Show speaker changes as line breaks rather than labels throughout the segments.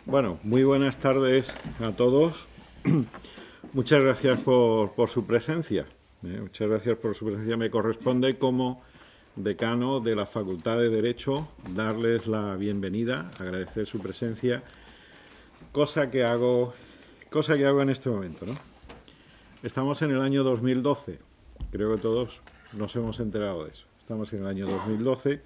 Bueno, muy buenas tardes a todos. Muchas gracias por su presencia. Muchas gracias por su presencia. Me corresponde como decano de la Facultad de Derecho darles la bienvenida, agradecer su presencia, cosa que hago en este momento, ¿no? Estamos en el año 2012. Creo que todos nos hemos enterado de eso. Estamos en el año 2012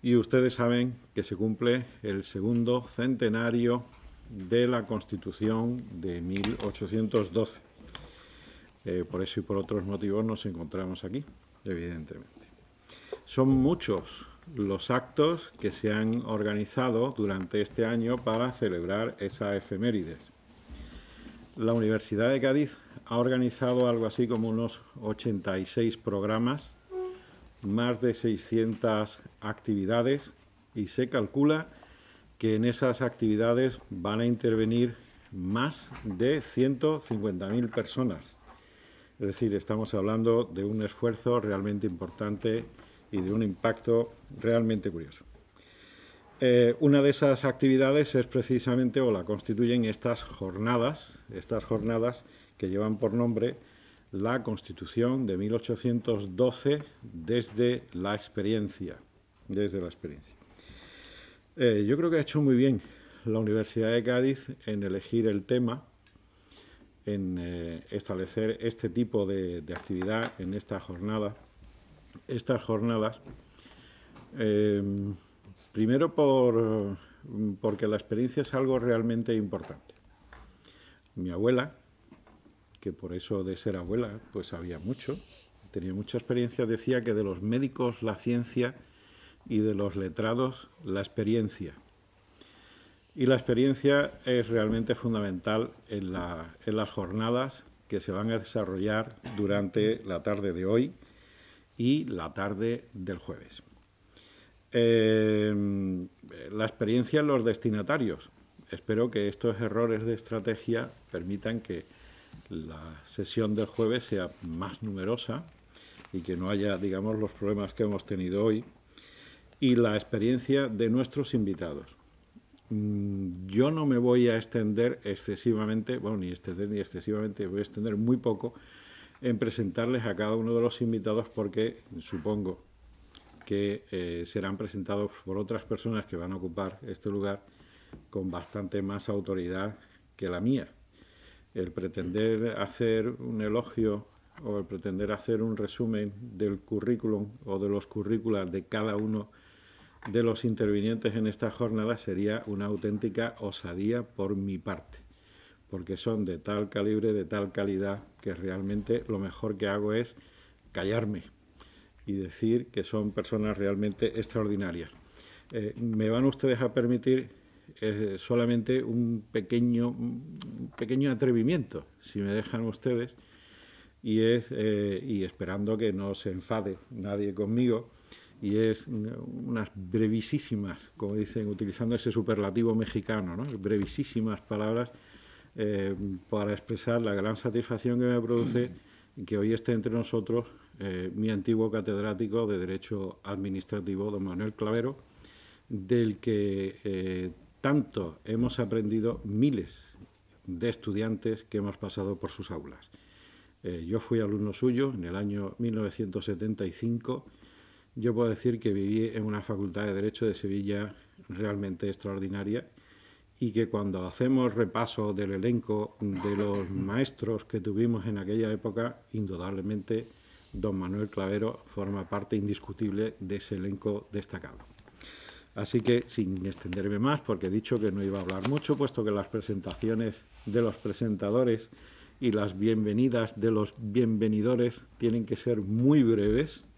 y ustedes saben que se cumple el segundo centenario de la Constitución de 1812. Por eso y por otros motivos nos encontramos aquí, evidentemente. Son muchos los actos que se han organizado durante este año para celebrar esa efemérides. La Universidad de Cádiz ha organizado algo así como unos 86 programas, más de 600 actividades, y se calcula que en esas actividades van a intervenir más de 150.000 personas. Es decir, estamos hablando de un esfuerzo realmente importante y de un impacto realmente curioso. Una de esas actividades es precisamente, o la constituyen, estas jornadas que llevan por nombre la Constitución de 1812 desde la experiencia. Yo creo que ha hecho muy bien la Universidad de Cádiz en elegir el tema, en establecer este tipo de actividad en esta jornada. Estas jornadas, primero porque la experiencia es algo realmente importante. Mi abuela, que por eso de ser abuela, pues sabía mucho, tenía mucha experiencia, decía que de los médicos la ciencia y de los letrados la experiencia. Y la experiencia es realmente fundamental en las jornadas que se van a desarrollar durante la tarde de hoy y la tarde del jueves. La experiencia en los destinatarios. Espero que estos errores de estrategia permitan que la sesión del jueves sea más numerosa y que no haya, digamos, los problemas que hemos tenido hoy. Y la experiencia de nuestros invitados. Yo no me voy a extender excesivamente, bueno, ni excesivamente, voy a extender muy poco en presentarles a cada uno de los invitados, porque supongo que serán presentados por otras personas que van a ocupar este lugar con bastante más autoridad que la mía. El pretender hacer un elogio o el pretender hacer un resumen del currículum o de los currículas de cada uno de los intervinientes en esta jornada sería una auténtica osadía por mi parte, porque son de tal calibre, de tal calidad, que realmente lo mejor que hago es callarme y decir que son personas realmente extraordinarias. Me van ustedes a permitir solamente un pequeño atrevimiento, si me dejan ustedes, y esperando que no se enfade nadie conmigo, y es unas brevísimas, como dicen, utilizando ese superlativo mexicano, ¿no? Brevísimas palabras para expresar la gran satisfacción que me produce que hoy esté entre nosotros mi antiguo catedrático de Derecho Administrativo, don Manuel Clavero, del que tanto hemos aprendido miles de estudiantes que hemos pasado por sus aulas. Yo fui alumno suyo en el año 1975. Yo puedo decir que viví en una Facultad de Derecho de Sevilla realmente extraordinaria, y que cuando hacemos repaso del elenco de los maestros que tuvimos en aquella época, indudablemente don Manuel Clavero forma parte indiscutible de ese elenco destacado. Así que, sin extenderme más, porque he dicho que no iba a hablar mucho, puesto que las presentaciones de los presentadores y las bienvenidas de los bienvenidores tienen que ser muy breves,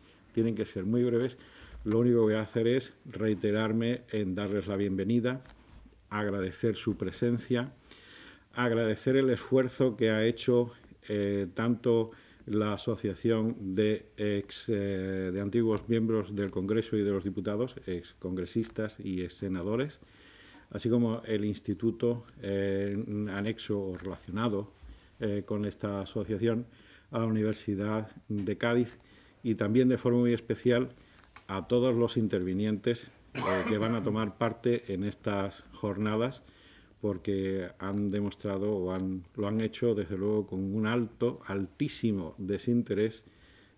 lo único que voy a hacer es reiterarme en darles la bienvenida, agradecer su presencia, agradecer el esfuerzo que ha hecho tanto la Asociación de antiguos miembros del Congreso y de los Diputados, excongresistas y exsenadores, así como el instituto anexo o relacionado con esta asociación, a la Universidad de Cádiz, y también de forma muy especial a todos los intervinientes que van a tomar parte en estas jornadas, porque han demostrado lo han hecho desde luego con un altísimo desinterés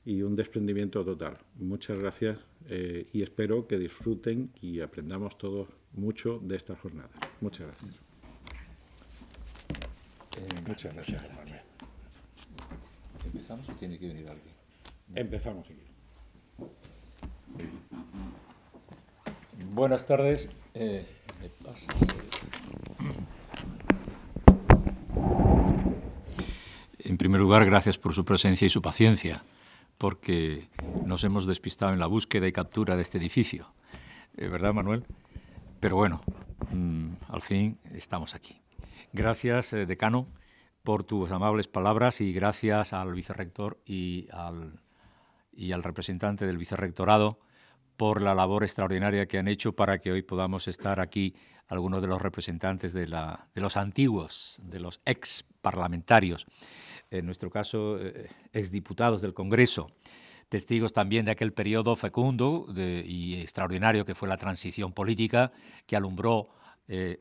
y un desprendimiento total. Muchas gracias y espero que disfruten y aprendamos todos mucho de estas jornadas. Muchas gracias. Muchas gracias, Manuel.
¿Empezamos o tiene que venir alguien?
Empezamos.
Buenas tardes. En primer lugar, gracias por su presencia y su paciencia, porque nos hemos despistado en la búsqueda y captura de este edificio. ¿Verdad, Manuel? Pero bueno, al fin estamos aquí. Gracias, decano, por tus amables palabras y gracias al vicerrector y al representante del vicerrectorado por la labor extraordinaria que han hecho para que hoy podamos estar aquí algunos de los representantes de los antiguos, de los ex parlamentarios, en nuestro caso exdiputados del Congreso, testigos también de aquel periodo fecundo y extraordinario que fue la transición política que alumbró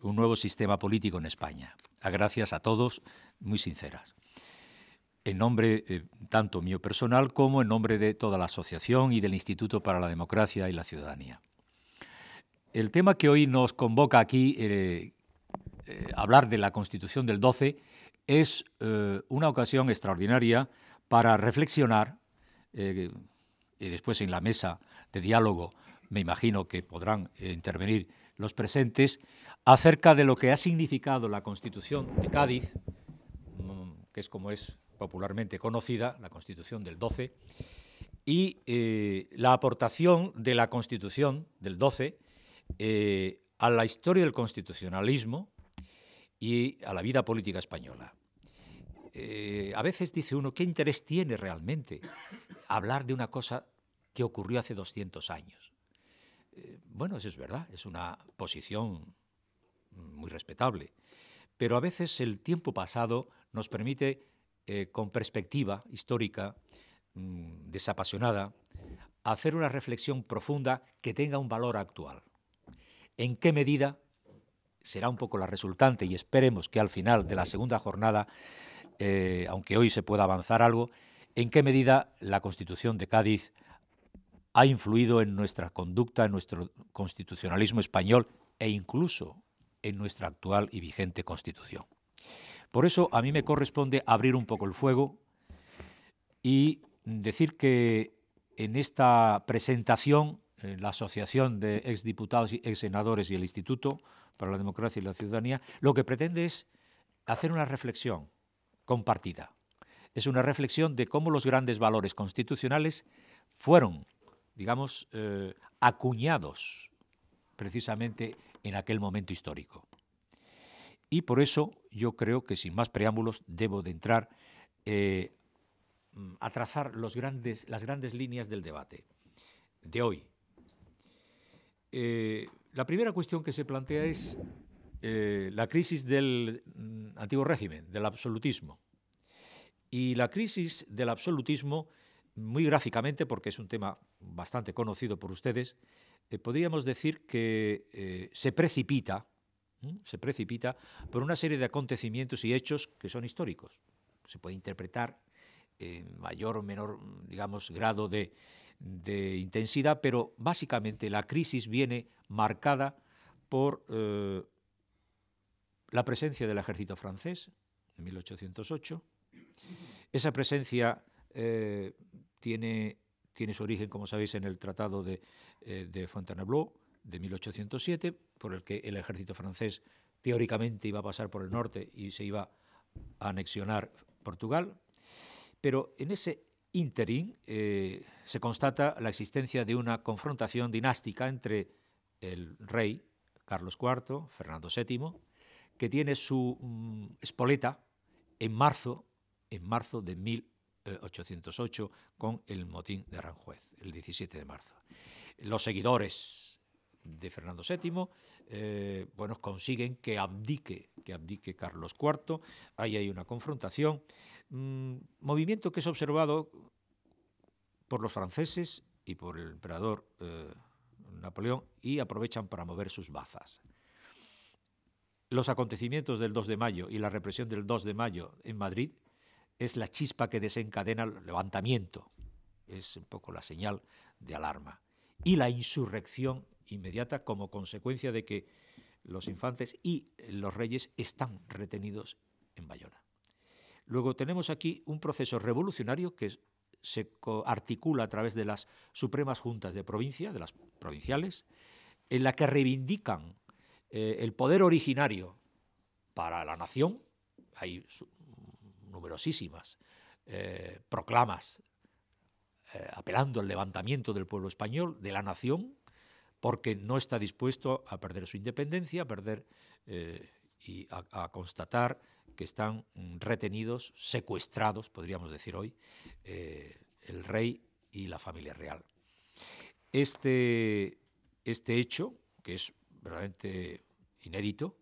un nuevo sistema político en España. Gracias a todos, muy sinceras. En nombre tanto mío personal como en nombre de toda la asociación y del Instituto para la Democracia y la Ciudadanía. El tema que hoy nos convoca aquí, hablar de la Constitución del 12, es una ocasión extraordinaria para reflexionar, y después en la mesa de diálogo me imagino que podrán intervenir los presentes, acerca de lo que ha significado la Constitución de Cádiz, que es como es popularmente conocida, la Constitución del 12, y la aportación de la Constitución del 12 a la historia del constitucionalismo y a la vida política española. A veces dice uno, ¿qué interés tiene realmente hablar de una cosa que ocurrió hace 200 años? Bueno, eso es verdad, es una posición muy respetable, pero a veces el tiempo pasado nos permite, con perspectiva histórica, desapasionada, hacer una reflexión profunda que tenga un valor actual. ¿En qué medida será un poco la resultante? Y esperemos que al final de la segunda jornada, aunque hoy se pueda avanzar algo, ¿en qué medida la Constitución de Cádiz ha influido en nuestra conducta, en nuestro constitucionalismo español e incluso en nuestra actual y vigente Constitución? Por eso a mí me corresponde abrir un poco el fuego y decir que en esta presentación la Asociación de Exdiputados y Exsenadores y el Instituto para la Democracia y la Ciudadanía lo que pretende es hacer una reflexión compartida. Es una reflexión de cómo los grandes valores constitucionales fueron, digamos, acuñados precisamente en aquel momento histórico. Y por eso yo creo que sin más preámbulos debo de entrar a trazar las grandes líneas del debate de hoy. La primera cuestión que se plantea es la crisis del antiguo régimen, del absolutismo. Y la crisis del absolutismo, muy gráficamente, porque es un tema bastante conocido por ustedes, podríamos decir que se precipita por una serie de acontecimientos y hechos que son históricos. Se puede interpretar en mayor o menor, digamos, grado de intensidad, pero básicamente la crisis viene marcada por la presencia del ejército francés en 1808. Esa presencia tiene su origen, como sabéis, en el Tratado de Fontainebleau de 1807, por el que el ejército francés teóricamente iba a pasar por el norte y se iba a anexionar Portugal. Pero en ese ínterin se constata la existencia de una confrontación dinástica entre el rey Carlos IV, Fernando VII, que tiene su espoleta en marzo de 1808 con el motín de Aranjuez, el 17 de marzo. Los seguidores de Fernando VII consiguen que abdique Carlos IV. Ahí hay una confrontación, movimiento que es observado por los franceses y por el emperador Napoleón, y aprovechan para mover sus bazas. los acontecimientos del 2 de mayo y la represión del 2 de mayo en Madrid es la chispa que desencadena el levantamiento, es un poco la señal de alarma. Y la insurrección inmediata como consecuencia de que los infantes y los reyes están retenidos en Bayona. Luego tenemos aquí un proceso revolucionario que se articula a través de las supremas juntas de provincia, de las provinciales, en la que reivindican el poder originario para la nación. Hay numerosísimas proclamas apelando al levantamiento del pueblo español, de la nación, porque no está dispuesto a perder su independencia, a perder y a constatar que están retenidos, secuestrados, podríamos decir hoy, el rey y la familia real. Este hecho, que es verdaderamente inédito,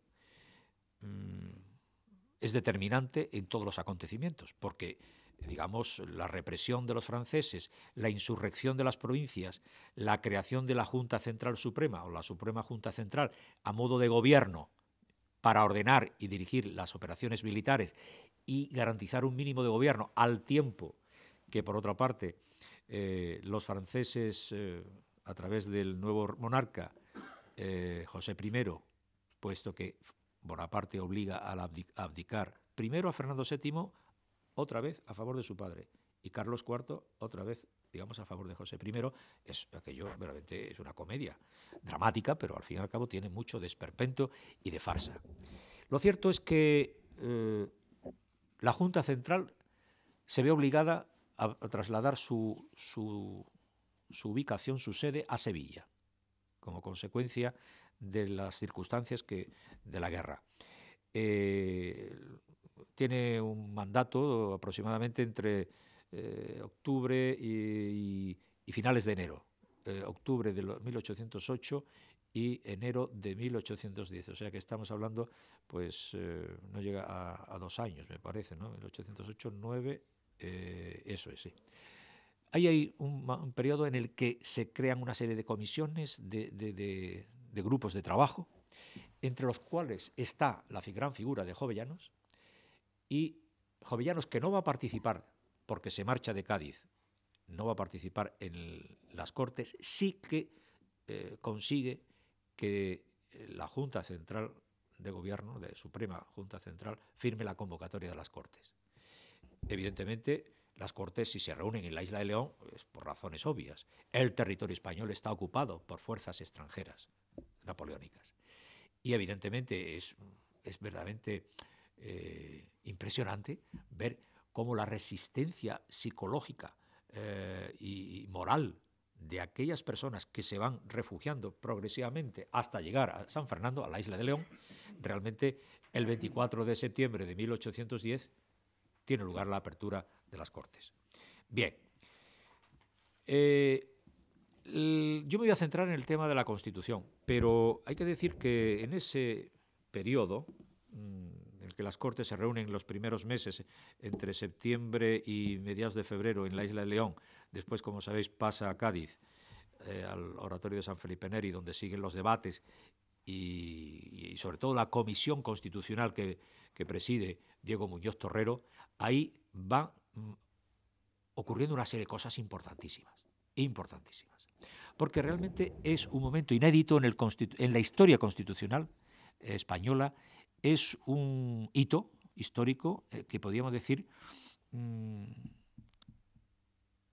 es determinante en todos los acontecimientos, porque, digamos, la represión de los franceses, la insurrección de las provincias, la creación de la Junta Central Suprema o la Suprema Junta Central a modo de gobierno para ordenar y dirigir las operaciones militares y garantizar un mínimo de gobierno al tiempo que, por otra parte, los franceses, a través del nuevo monarca, José I, puesto que Bonaparte obliga a abdicar primero a Fernando VII, otra vez a favor de su padre, y Carlos IV, otra vez, digamos, a favor de José I, es aquello verdaderamente es una comedia dramática, pero al fin y al cabo tiene mucho de esperpento y de farsa. Lo cierto es que la Junta Central se ve obligada a trasladar su ubicación, su sede, a Sevilla, como consecuencia de las circunstancias de la guerra. Tiene un mandato aproximadamente entre octubre y finales de enero, octubre de 1808 y enero de 1810, o sea que estamos hablando, pues no llega a 2 años, me parece, ¿no? 1808, 9, eso es, sí. Ahí hay un periodo en el que se crean una serie de comisiones, de grupos de trabajo, entre los cuales está la gran figura de Jovellanos, y Jovellanos, que no va a participar porque se marcha de Cádiz, no va a participar en las Cortes, sí que consigue que la Junta Central de Gobierno, de Suprema Junta Central, firme la convocatoria de las Cortes. Evidentemente, las Cortes, si se reúnen en la isla de León, es por razones obvias. El territorio español está ocupado por fuerzas extranjeras napoleónicas. Y evidentemente es verdaderamente impresionante ver cómo la resistencia psicológica y moral de aquellas personas que se van refugiando progresivamente hasta llegar a San Fernando, a la isla de León, realmente el 24 de septiembre de 1810 tiene lugar la apertura de las Cortes. Bien, yo me voy a centrar en el tema de la Constitución, pero hay que decir que en ese periodo en el que las Cortes se reúnen los primeros meses, entre septiembre y mediados de febrero en la isla de León, después, como sabéis, pasa a Cádiz, al Oratorio de San Felipe Neri, donde siguen los debates y sobre todo la comisión constitucional que preside Diego Muñoz Torrero. Ahí va ocurriendo una serie de cosas importantísimas, porque realmente es un momento inédito en la historia constitucional española. Es un hito histórico que podríamos decir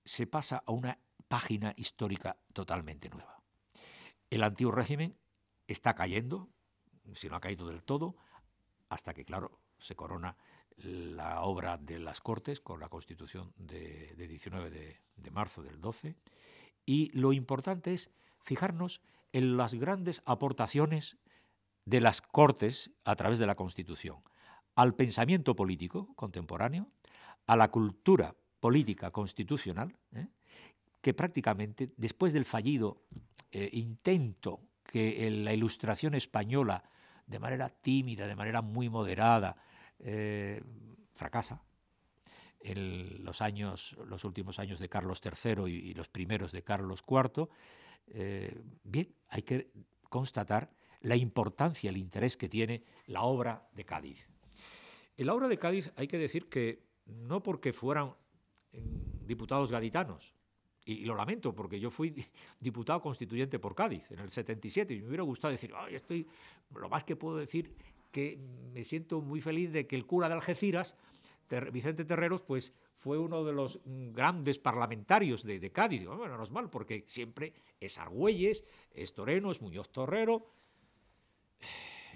se pasa a una página histórica totalmente nueva. El antiguo régimen está cayendo, si no ha caído del todo, hasta que, claro, se corona la obra de las Cortes con la Constitución de 19 de marzo del 12, y lo importante es fijarnos en las grandes aportaciones de las Cortes a través de la Constitución, al pensamiento político contemporáneo, a la cultura política constitucional, que prácticamente después del fallido intento que la Ilustración española, de manera tímida, de manera muy moderada, fracasa en los últimos años de Carlos III y los primeros de Carlos IV. Bien, hay que constatar la importancia, el interés que tiene la obra de Cádiz. En la obra de Cádiz hay que decir que no porque fueran diputados gaditanos, y lo lamento porque yo fui diputado constituyente por Cádiz en el 77 y me hubiera gustado decir, lo más que puedo decir que me siento muy feliz de que el cura de Algeciras, Vicente Terreros, pues fue uno de los grandes parlamentarios de Cádiz. Digo, bueno, no es mal, porque siempre es Argüelles, es Toreno, es Muñoz Torrero,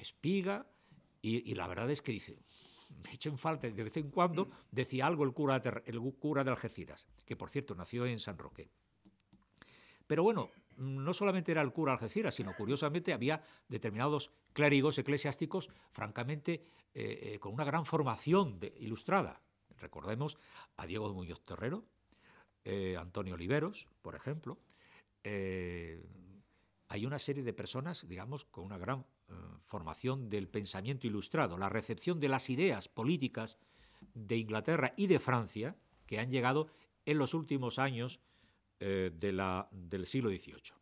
Espiga, y la verdad es que dice, me echen falta, de vez en cuando decía algo el cura de Algeciras, que por cierto nació en San Roque. Pero bueno, no solamente era el cura de Algeciras, sino curiosamente había determinados clérigos eclesiásticos, francamente, con una gran formación ilustrada. Recordemos a Diego de Muñoz Torrero, Antonio Oliveros, por ejemplo. Hay una serie de personas, digamos, con una gran formación del pensamiento ilustrado, la recepción de las ideas políticas de Inglaterra y de Francia que han llegado en los últimos años del siglo XVIII.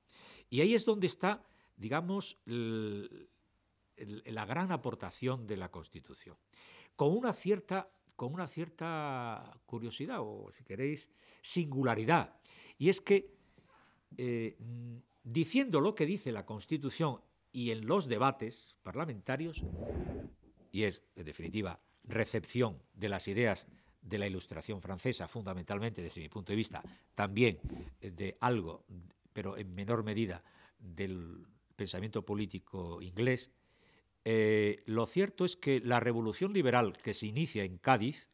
Y ahí es donde está, digamos, la gran aportación de la Constitución, con una cierta curiosidad, o si queréis, singularidad, y es que diciendo lo que dice la Constitución y en los debates parlamentarios, y es, en definitiva, recepción de las ideas de la Ilustración francesa, fundamentalmente, desde mi punto de vista, también de algo, pero en menor medida, del pensamiento político inglés, lo cierto es que la revolución liberal que se inicia en Cádiz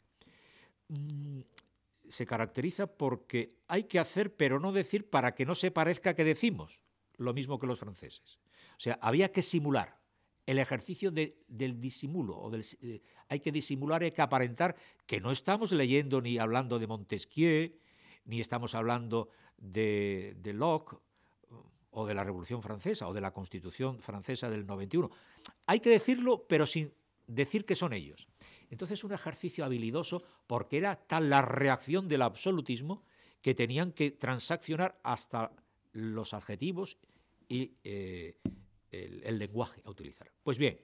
se caracteriza porque hay que hacer, pero no decir para que no se parezca que decimos, lo mismo que los franceses. O sea, había que simular el ejercicio del disimulo, hay que disimular, hay que aparentar que no estamos leyendo ni hablando de Montesquieu, ni estamos hablando de Locke, o de la Revolución Francesa, o de la Constitución Francesa del 91. Hay que decirlo, pero sin decir que son ellos. Entonces, un ejercicio habilidoso, porque era tal la reacción del absolutismo que tenían que transaccionar hasta los adjetivos y el lenguaje a utilizar. Pues bien,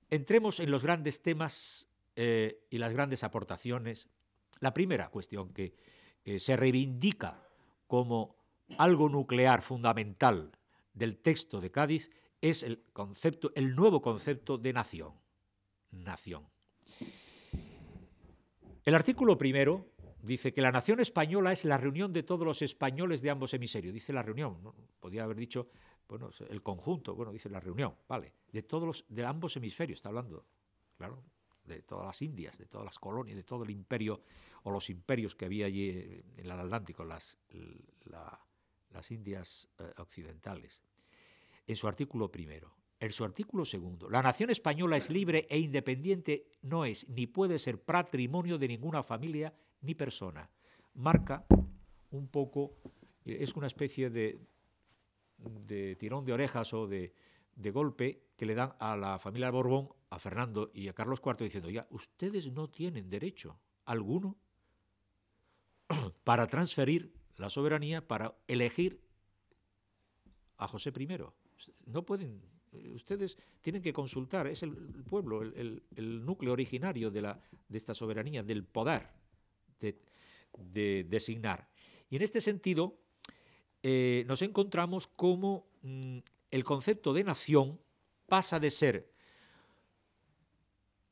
entremos en los grandes temas y las grandes aportaciones. La primera cuestión que se reivindica como algo nuclear fundamental del texto de Cádiz es el nuevo concepto de nación. Nación. El artículo primero dice que la nación española es la reunión de todos los españoles de ambos hemisferios. Dice la reunión, ¿no? Podría haber dicho, bueno, el conjunto, bueno, dice la reunión, vale, de ambos hemisferios, está hablando, claro, de todas las Indias, de todas las colonias, de todo el imperio, o los imperios que había allí en el Atlántico, las Indias occidentales. En su artículo primero. En su artículo segundo, la nación española es libre e independiente, no es ni puede ser patrimonio de ninguna familia ni persona. Marca un poco, es una especie de tirón de orejas o de golpe que le dan a la familia de Borbón, a Fernando y a Carlos IV, diciendo, ya, ustedes no tienen derecho alguno para transferir la soberanía, para elegir a José I. No pueden, ustedes tienen que consultar, es el pueblo, el núcleo originario de esta soberanía, del poder de designar. Y en este sentido nos encontramos como el concepto de nación pasa de ser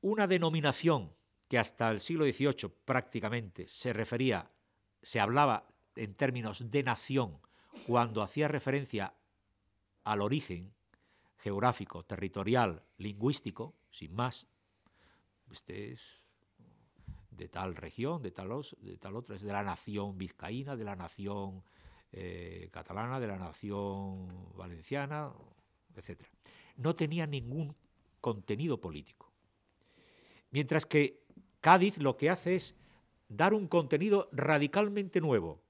una denominación que hasta el siglo XVIII prácticamente se hablaba en términos de nación cuando hacía referencia al origen geográfico, territorial, lingüístico, sin más. Este es de tal región, de tal otra, es de la nación vizcaína, de la nación catalana, de la nación valenciana, etc. No tenía ningún contenido político. Mientras que Cádiz lo que hace es dar un contenido radicalmente nuevo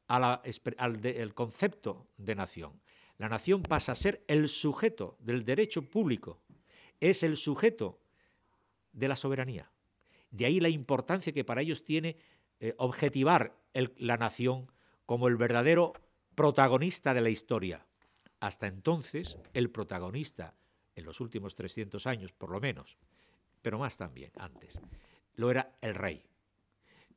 al concepto de nación. La nación pasa a ser el sujeto del derecho público, es el sujeto de la soberanía. De ahí la importancia que para ellos tiene objetivar la nación como el verdadero protagonista de la historia, hasta entonces el protagonista, en los últimos 300 años por lo menos, pero más también antes, lo era el rey.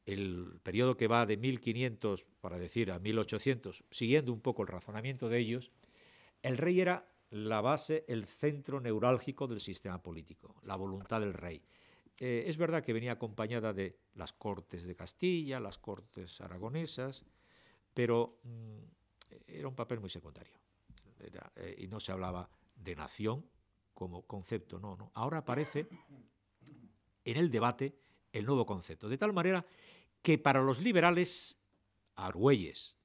El periodo que va de 1500, para decir, a 1800, siguiendo un poco el razonamiento de ellos, el rey era la base, el centro neurálgico del sistema político, la voluntad del rey. Es verdad que venía acompañada de las Cortes de Castilla, las Cortes aragonesas, pero era un papel muy secundario. Y no se hablaba de nación como concepto, no. Ahora aparece en el debate el nuevo concepto, de tal manera que para los liberales, Argüelles,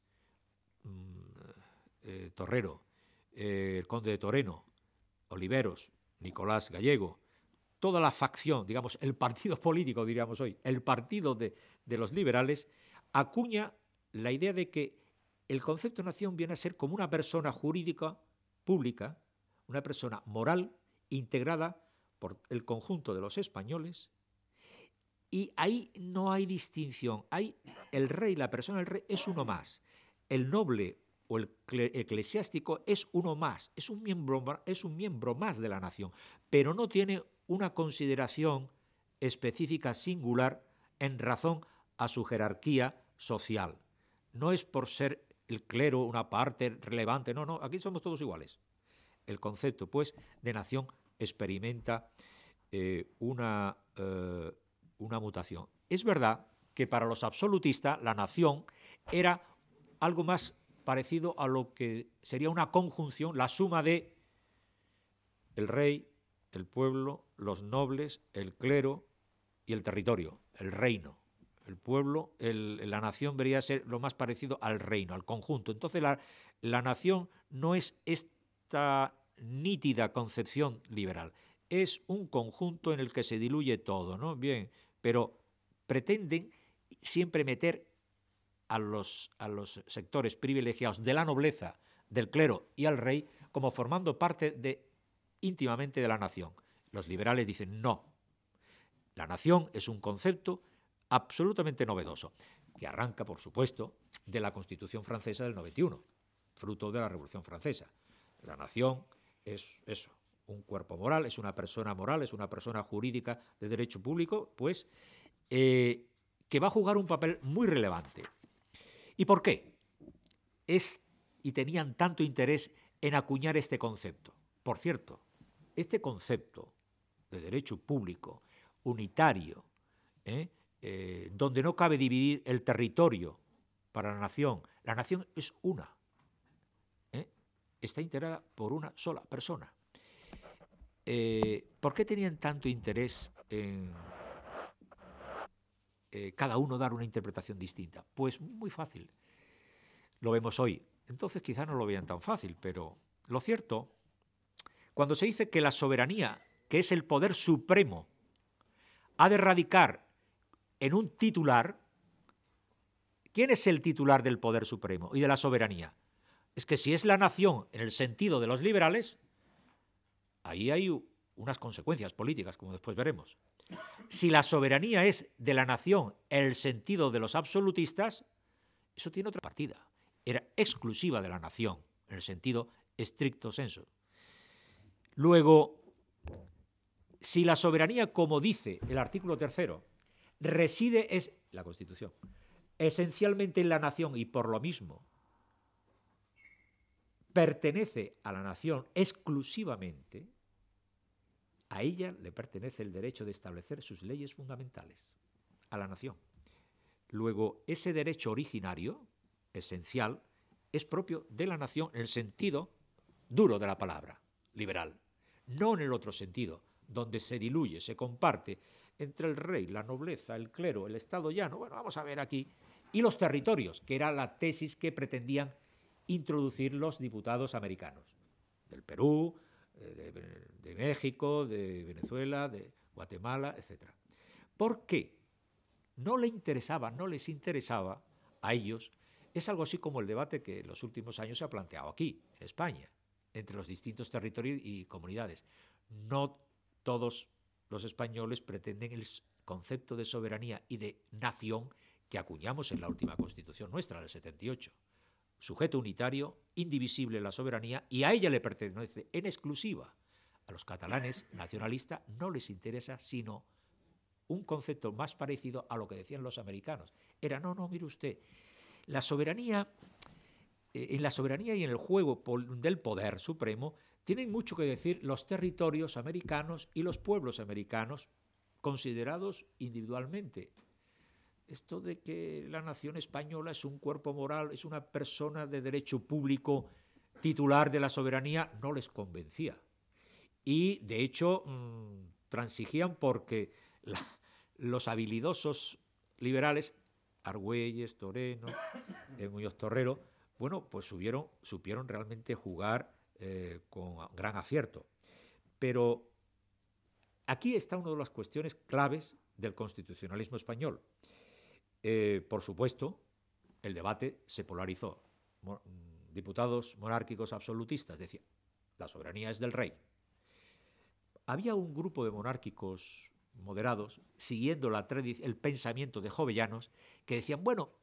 Torrero, el conde de Toreno, Oliveros, Nicolás Gallego, toda la facción, digamos, el partido político, diríamos hoy, el partido de los liberales, acuña la idea de que el concepto de nación viene a ser como una persona jurídica pública, una persona moral integrada por el conjunto de los españoles, y ahí no hay distinción. Ahí el rey, la persona del rey, es uno más. El noble o el eclesiástico es uno más, es un miembro más de la nación, pero no tiene una consideración específica singular en razón a su jerarquía social. No es por ser el clero una parte relevante, no, aquí somos todos iguales. El concepto, pues, de nación experimenta una mutación. Es verdad que para los absolutistas la nación era algo más parecido a lo que sería una conjunción, la suma de el rey, el pueblo, los nobles, el clero y el territorio, el reino. El pueblo, la nación debería ser lo más parecido al reino, al conjunto. Entonces la nación no es esta nítida concepción liberal, es un conjunto en el que se diluye todo, ¿no? Bien, pero pretenden siempre meter a los sectores privilegiados de la nobleza, del clero y al rey como formando parte íntimamente de la nación. Los liberales dicen no. La nación es un concepto absolutamente novedoso, que arranca, por supuesto, de la Constitución francesa del 91, fruto de la Revolución Francesa. La nación es eso, un cuerpo moral, es una persona moral, es una persona jurídica de derecho público, pues, que va a jugar un papel muy relevante. ¿Y por qué? Y tenían tanto interés en acuñar este concepto. Por cierto, este concepto de derecho público, unitario, donde no cabe dividir el territorio para la nación es una, está integrada por una sola persona. ¿Por qué tenían tanto interés en cada uno dar una interpretación distinta? Pues muy fácil. Lo vemos hoy. Entonces quizá no lo vean tan fácil, pero lo cierto, cuando se dice que la soberanía, que es el poder supremo, ha de radicar en un titular, ¿quién es el titular del poder supremo y de la soberanía? Es que si es la nación en el sentido de los liberales, ahí hay unas consecuencias políticas, como después veremos. Si la soberanía es de la nación en el sentido de los absolutistas, eso tiene otra partida. Era exclusiva de la nación, en el sentido estricto sensu. Luego, si la soberanía, como dice el artículo 3º, reside, es la Constitución, esencialmente en la nación y por lo mismo pertenece a la nación exclusivamente, a ella le pertenece el derecho de establecer sus leyes fundamentales, a la nación. Luego, ese derecho originario, esencial, es propio de la nación en el sentido duro de la palabra, liberal, no en el otro sentido, donde se diluye, se comparte entre el rey, la nobleza, el clero, el Estado llano, bueno, vamos a ver aquí, y los territorios, que era la tesis que pretendían introducir los diputados americanos, del Perú, de México, de Venezuela, de Guatemala, etc. ¿Por qué? No les interesaba a ellos. Es algo así como el debate que en los últimos años se ha planteado aquí, en España, entre los distintos territorios y comunidades. No todos los españoles pretenden el concepto de soberanía y de nación que acuñamos en la última Constitución nuestra, del 78.
sujeto unitario, indivisible la soberanía, y a ella le pertenece en exclusiva. A los catalanes nacionalistas no les interesa sino un concepto más parecido a lo que decían los americanos. Era, no, mire usted, la soberanía, en la soberanía y en el juego del poder supremo, tienen mucho que decir los territorios americanos y los pueblos americanos considerados individualmente. Esto de que la nación española es un cuerpo moral, es una persona de derecho público titular de la soberanía, no les convencía. Y, de hecho, transigían porque los habilidosos liberales, Argüelles, Toreno, Muñoz Torrero, bueno, pues supieron realmente jugar con gran acierto. Pero aquí está una de las cuestiones claves del constitucionalismo español. Por supuesto, el debate se polarizó. Diputados monárquicos absolutistas decían, la soberanía es del rey. Había un grupo de monárquicos moderados, siguiendo el pensamiento de Jovellanos, que decían, bueno,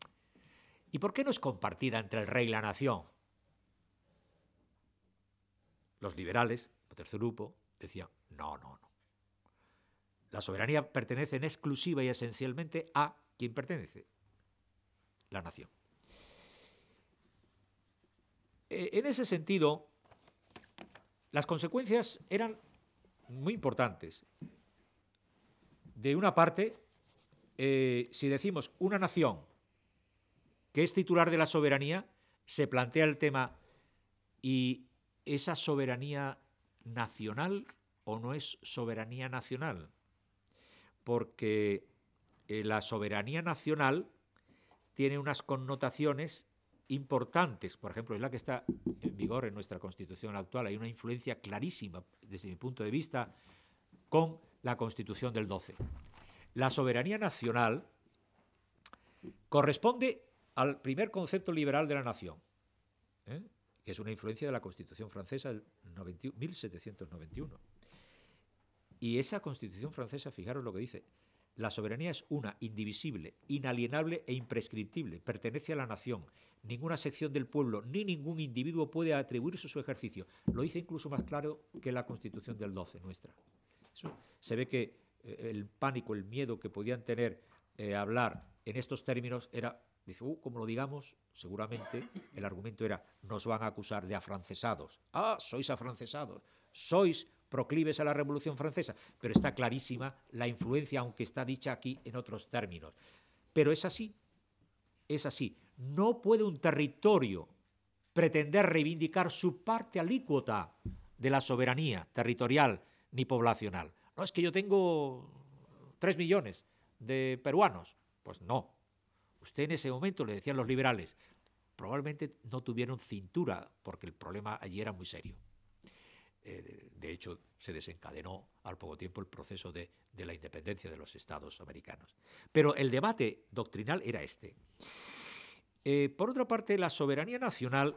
¿y por qué no es compartida entre el rey y la nación? Los liberales, el tercer grupo, decían, no. La soberanía pertenece en exclusiva y esencialmente a quien pertenece, la nación. En ese sentido, las consecuencias eran muy importantes. De una parte, si decimos una nación que es titular de la soberanía, se plantea el tema, ¿y esa soberanía nacional o no es soberanía nacional? Porque la soberanía nacional tiene unas connotaciones importantes. Por ejemplo, es la que está en vigor en nuestra Constitución actual. Hay una influencia clarísima, desde mi punto de vista, con la Constitución del 12. La soberanía nacional corresponde al primer concepto liberal de la nación, que es una influencia de la Constitución francesa del 1791. Y esa Constitución francesa, fijaros lo que dice, la soberanía es una, indivisible, inalienable e imprescriptible, pertenece a la nación. Ninguna sección del pueblo ni ningún individuo puede atribuirse su ejercicio. Lo dice incluso más claro que la Constitución del 12 nuestra. Eso, se ve que el pánico, el miedo que podían tener hablar en estos términos era, dice, como lo digamos, seguramente el argumento era, nos van a acusar de afrancesados. Ah, sois afrancesados, sois proclives a la Revolución Francesa, pero está clarísima la influencia, aunque está dicha aquí en otros términos. Pero es así, es así. No puede un territorio pretender reivindicar su parte alícuota de la soberanía territorial ni poblacional. No, es que yo tengo 3 millones de peruanos. Pues no. Usted en ese momento, le decían los liberales, probablemente no tuvieron cintura, porque el problema allí era muy serio. De hecho, se desencadenó al poco tiempo el proceso de la independencia de los Estados americanos. Pero el debate doctrinal era este. Por otra parte, la soberanía nacional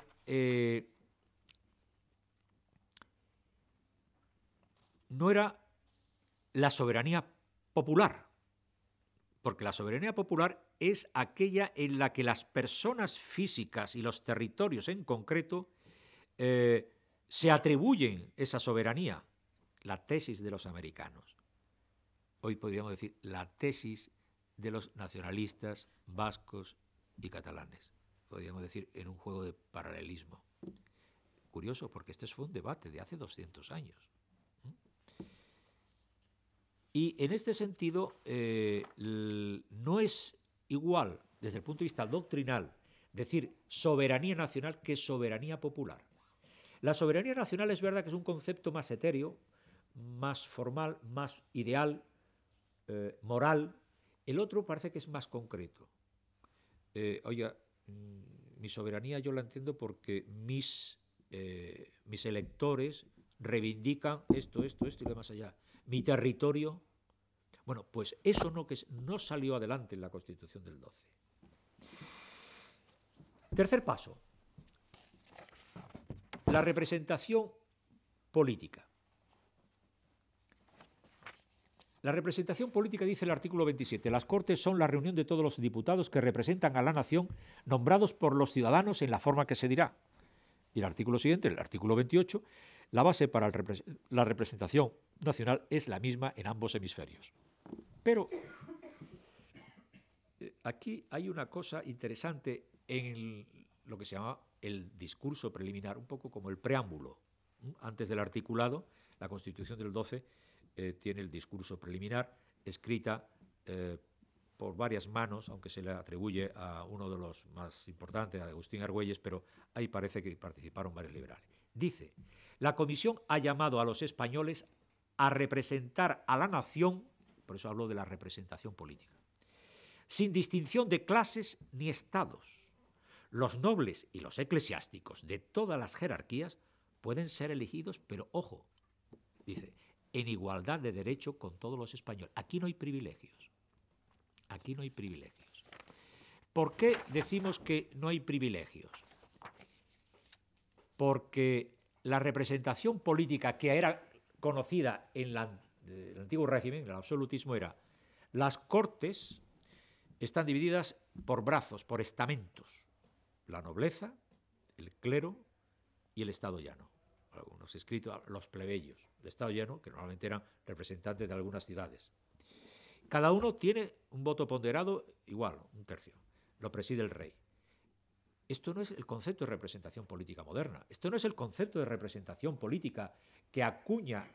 no era la soberanía popular, porque la soberanía popular es aquella en la que las personas físicas y los territorios en concreto se atribuyen esa soberanía, la tesis de los americanos. Hoy podríamos decir la tesis de los nacionalistas vascos y catalanes. Podríamos decir en un juego de paralelismo. Curioso, porque este fue un debate de hace 200 años. Y en este sentido no es igual, desde el punto de vista doctrinal, decir soberanía nacional que soberanía popular. La soberanía nacional es verdad que es un concepto más etéreo, más formal, más ideal, moral. El otro parece que es más concreto. Oiga, mi soberanía yo la entiendo porque mis electores reivindican esto y lo más allá. Mi territorio. Bueno, pues eso no salió adelante en la Constitución del 12. Tercer paso. La representación política. La representación política, dice el artículo 27, las Cortes son la reunión de todos los diputados que representan a la nación nombrados por los ciudadanos en la forma que se dirá. Y el artículo siguiente, el artículo 28, la base para la representación nacional es la misma en ambos hemisferios. Pero aquí hay una cosa interesante en lo que se llama el discurso preliminar, un poco como el preámbulo. Antes del articulado, la Constitución del 12 tiene el discurso preliminar, escrita por varias manos, aunque se le atribuye a uno de los más importantes, a Agustín Argüelles, pero ahí parece que participaron varios liberales. Dice, la Comisión ha llamado a los españoles a representar a la nación, por eso hablo de la representación política, sin distinción de clases ni estados. Los nobles y los eclesiásticos de todas las jerarquías pueden ser elegidos, pero ojo, dice, en igualdad de derecho con todos los españoles. Aquí no hay privilegios. Aquí no hay privilegios. ¿Por qué decimos que no hay privilegios? Porque la representación política que era conocida en el antiguo régimen, el absolutismo, era las Cortes están divididas por brazos, por estamentos. La nobleza, el clero y el Estado llano. Algunos escritos, los plebeyos. El Estado llano, que normalmente eran representantes de algunas ciudades. Cada uno tiene un voto ponderado igual, un tercio. Lo preside el rey. Esto no es el concepto de representación política moderna. Esto no es el concepto de representación política que acuña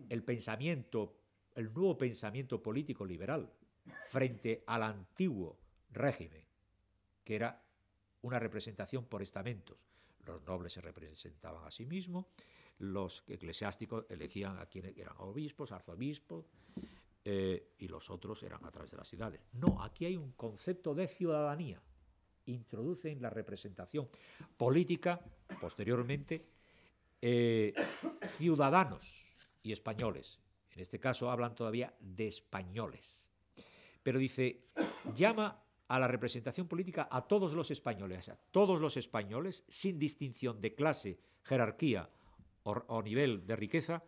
el pensamiento, el nuevo pensamiento político liberal frente al antiguo régimen, que era una representación por estamentos. Los nobles se representaban a sí mismos, los eclesiásticos elegían a quienes eran obispos, arzobispos, y los otros eran a través de las ciudades. No, aquí hay un concepto de ciudadanía. Introducen la representación política, posteriormente, ciudadanos y españoles. En este caso hablan todavía de españoles. Pero dice, llama a la representación política a todos los españoles, sin distinción de clase, jerarquía o nivel de riqueza,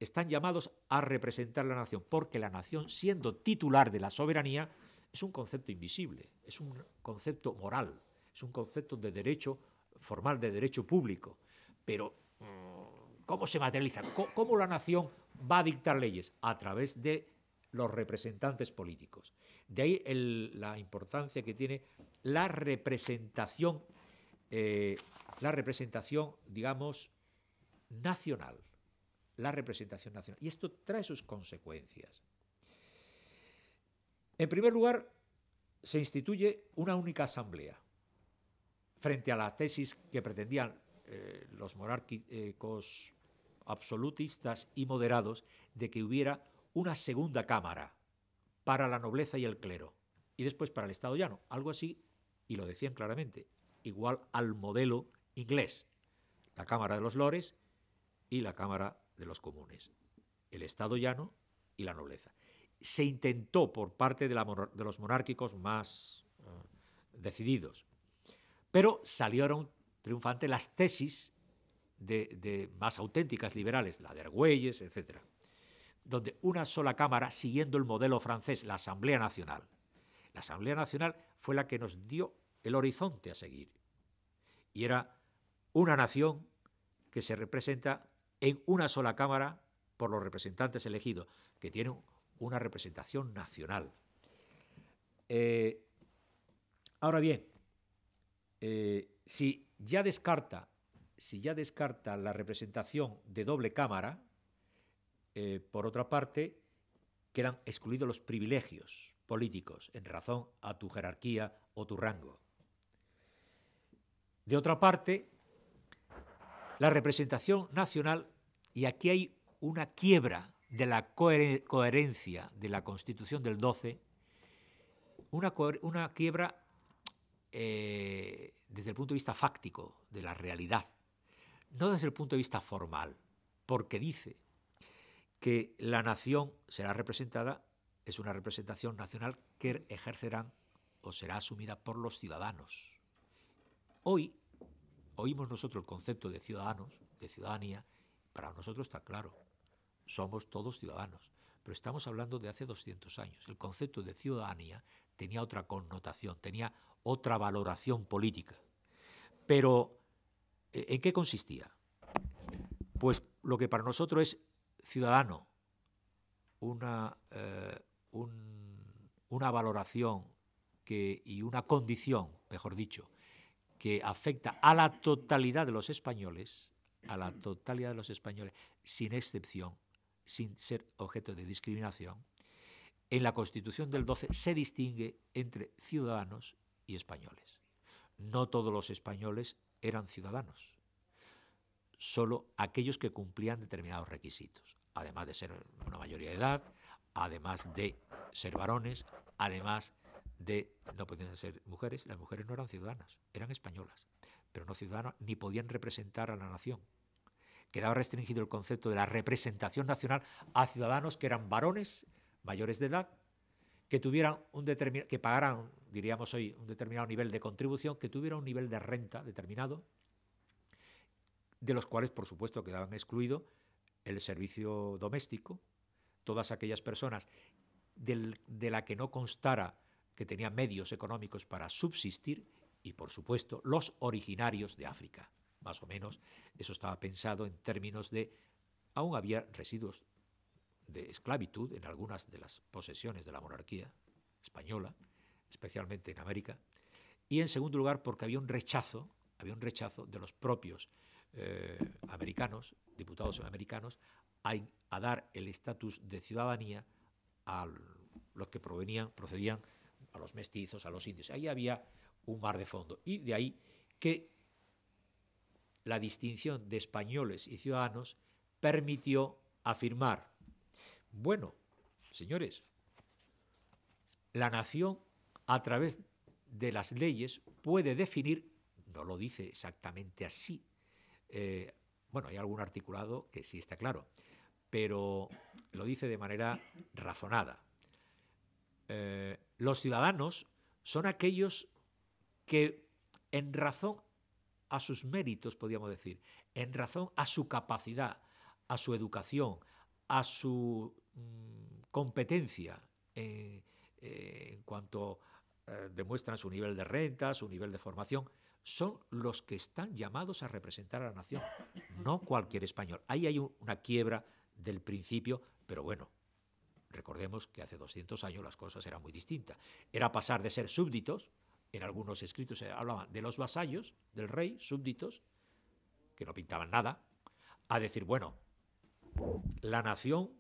están llamados a representar la nación, porque la nación, siendo titular de la soberanía, es un concepto invisible, es un concepto moral, es un concepto de derecho formal, de derecho público. Pero, ¿cómo se materializa? ¿Cómo la nación va a dictar leyes? A través de los representantes políticos. De ahí la importancia que tiene la representación, digamos, nacional. La representación nacional. Y esto trae sus consecuencias. En primer lugar, se instituye una única asamblea frente a la tesis que pretendían los monárquicos absolutistas y moderados de que hubiera una segunda cámara para la nobleza y el clero y después para el Estado llano, algo así, y lo decían claramente, igual al modelo inglés, la Cámara de los Lores y la Cámara de los Comunes, el Estado llano y la nobleza. Se intentó por parte de los monárquicos más decididos, pero salieron triunfantes las tesis de más auténticas liberales, la de Argüelles, etc., donde una sola cámara, siguiendo el modelo francés, la Asamblea Nacional. La Asamblea Nacional fue la que nos dio el horizonte a seguir. Y era una nación que se representa en una sola cámara por los representantes elegidos, que tienen una representación nacional. Ahora bien, si ya descarta la representación de doble cámara, por otra parte, quedan excluidos los privilegios políticos en razón a tu jerarquía o tu rango. De otra parte, la representación nacional, y aquí hay una quiebra de la coherencia de la Constitución del 12, una quiebra desde el punto de vista fáctico, de la realidad, no desde el punto de vista formal, porque dice que la nación será representada, es una representación nacional que ejercerán o será asumida por los ciudadanos. Hoy oímos nosotros el concepto de ciudadanos, de ciudadanía, para nosotros está claro. somos todos ciudadanos, pero estamos hablando de hace 200 años. El concepto de ciudadanía tenía otra connotación, tenía otra valoración política. Pero, ¿en qué consistía? Pues lo que para nosotros es ciudadano, una valoración y una condición, mejor dicho, que afecta a la totalidad de los españoles, sin excepción, sin ser objeto de discriminación. En la Constitución del 12 se distingue entre ciudadanos y españoles. No todos los españoles eran ciudadanos, solo aquellos que cumplían determinados requisitos, además de ser una mayoría de edad, además de ser varones, además de no podían ser mujeres. Las mujeres no eran ciudadanas, eran españolas, pero no ciudadanas, ni podían representar a la nación. Quedaba restringido el concepto de la representación nacional a ciudadanos que eran varones, mayores de edad, que tuvieran que pagaran, diríamos hoy, un determinado nivel de contribución, que tuvieran un nivel de renta determinado, de los cuales, por supuesto, quedaban excluidos el servicio doméstico, todas aquellas personas de la que no constara que tenían medios económicos para subsistir, y, por supuesto, los originarios de África. Más o menos, eso estaba pensado en términos de, aún había residuos de esclavitud en algunas de las posesiones de la monarquía española, especialmente en América, y en segundo lugar porque había un rechazo de los propios americanos, diputados americanos, a dar el estatus de ciudadanía a los que procedían a los mestizos, a los indios. Ahí había un mar de fondo, y de ahí que la distinción de españoles y ciudadanos permitió afirmar: bueno, señores, la nación, a través de las leyes, puede definir, no lo dice exactamente así, bueno, hay algún articulado que sí está claro, pero lo dice de manera razonada. Los ciudadanos son aquellos que, en razón a sus méritos, podríamos decir, en razón a su capacidad, a su educación, a su competencia en cuanto demuestran su nivel de renta, su nivel de formación, son los que están llamados a representar a la nación, no cualquier español. Ahí hay una quiebra del principio, pero bueno, recordemos que hace 200 años las cosas eran muy distintas. Era pasar de ser súbditos, en algunos escritos se hablaban de los vasallos del rey, súbditos, que no pintaban nada, a decir, bueno, la nación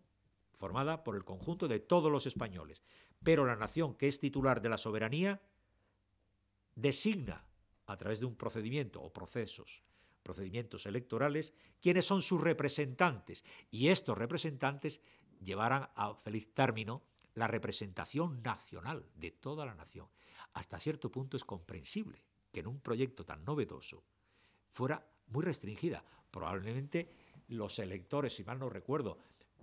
formada por el conjunto de todos los españoles, pero la nación que es titular de la soberanía designa a través de un procedimiento o procedimientos electorales, quiénes son sus representantes, y estos representantes llevarán a feliz término la representación nacional de toda la nación. Hasta cierto punto es comprensible que en un proyecto tan novedoso fuera muy restringida. Probablemente los electores, si mal no recuerdo,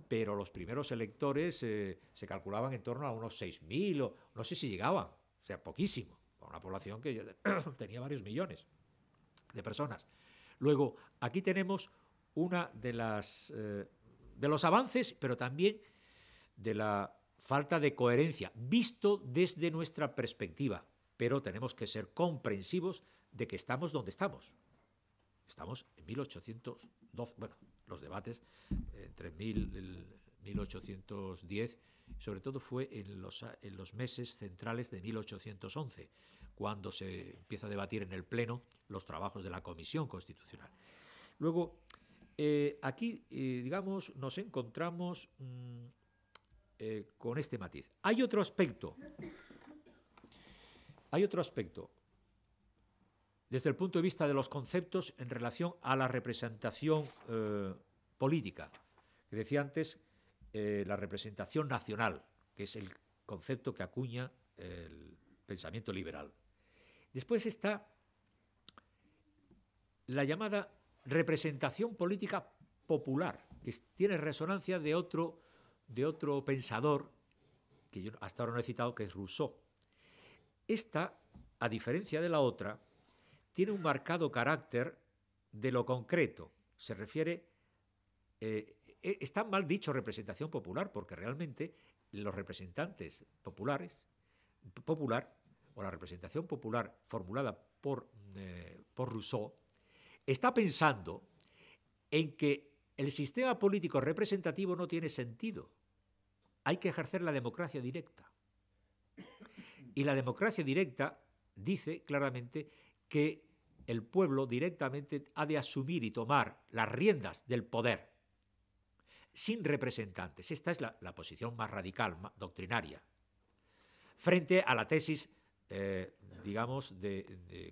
pero los primeros electores se calculaban en torno a unos 6.000, o no sé si llegaban, o sea, poquísimo, para una población que tenía varios millones de personas. Luego, aquí tenemos una de los avances, pero también de la falta de coherencia, visto desde nuestra perspectiva, pero tenemos que ser comprensivos de que estamos donde estamos. Estamos en 1812, bueno, los debates entre 1810, sobre todo fue en los meses centrales de 1811, cuando se empieza a debatir en el Pleno los trabajos de la Comisión Constitucional. Luego, aquí, digamos, nos encontramos con este matiz. Hay otro aspecto desde el punto de vista de los conceptos en relación a la representación política, que decía antes, la representación nacional, que es el concepto que acuña el pensamiento liberal. Después está la llamada representación política popular, que tiene resonancia de otro pensador, que yo hasta ahora no he citado, que es Rousseau. Esta, a diferencia de la otra, tiene un marcado carácter de lo concreto. Se refiere está mal dicho representación popular, porque realmente los representantes popular o la representación popular formulada por Rousseau está pensando en que el sistema político representativo no tiene sentido. Hay que ejercer la democracia directa. Y la democracia directa dice claramente que el pueblo directamente ha de asumir y tomar las riendas del poder sin representantes. Esta es la posición más radical, más doctrinaria, frente a la tesis, digamos,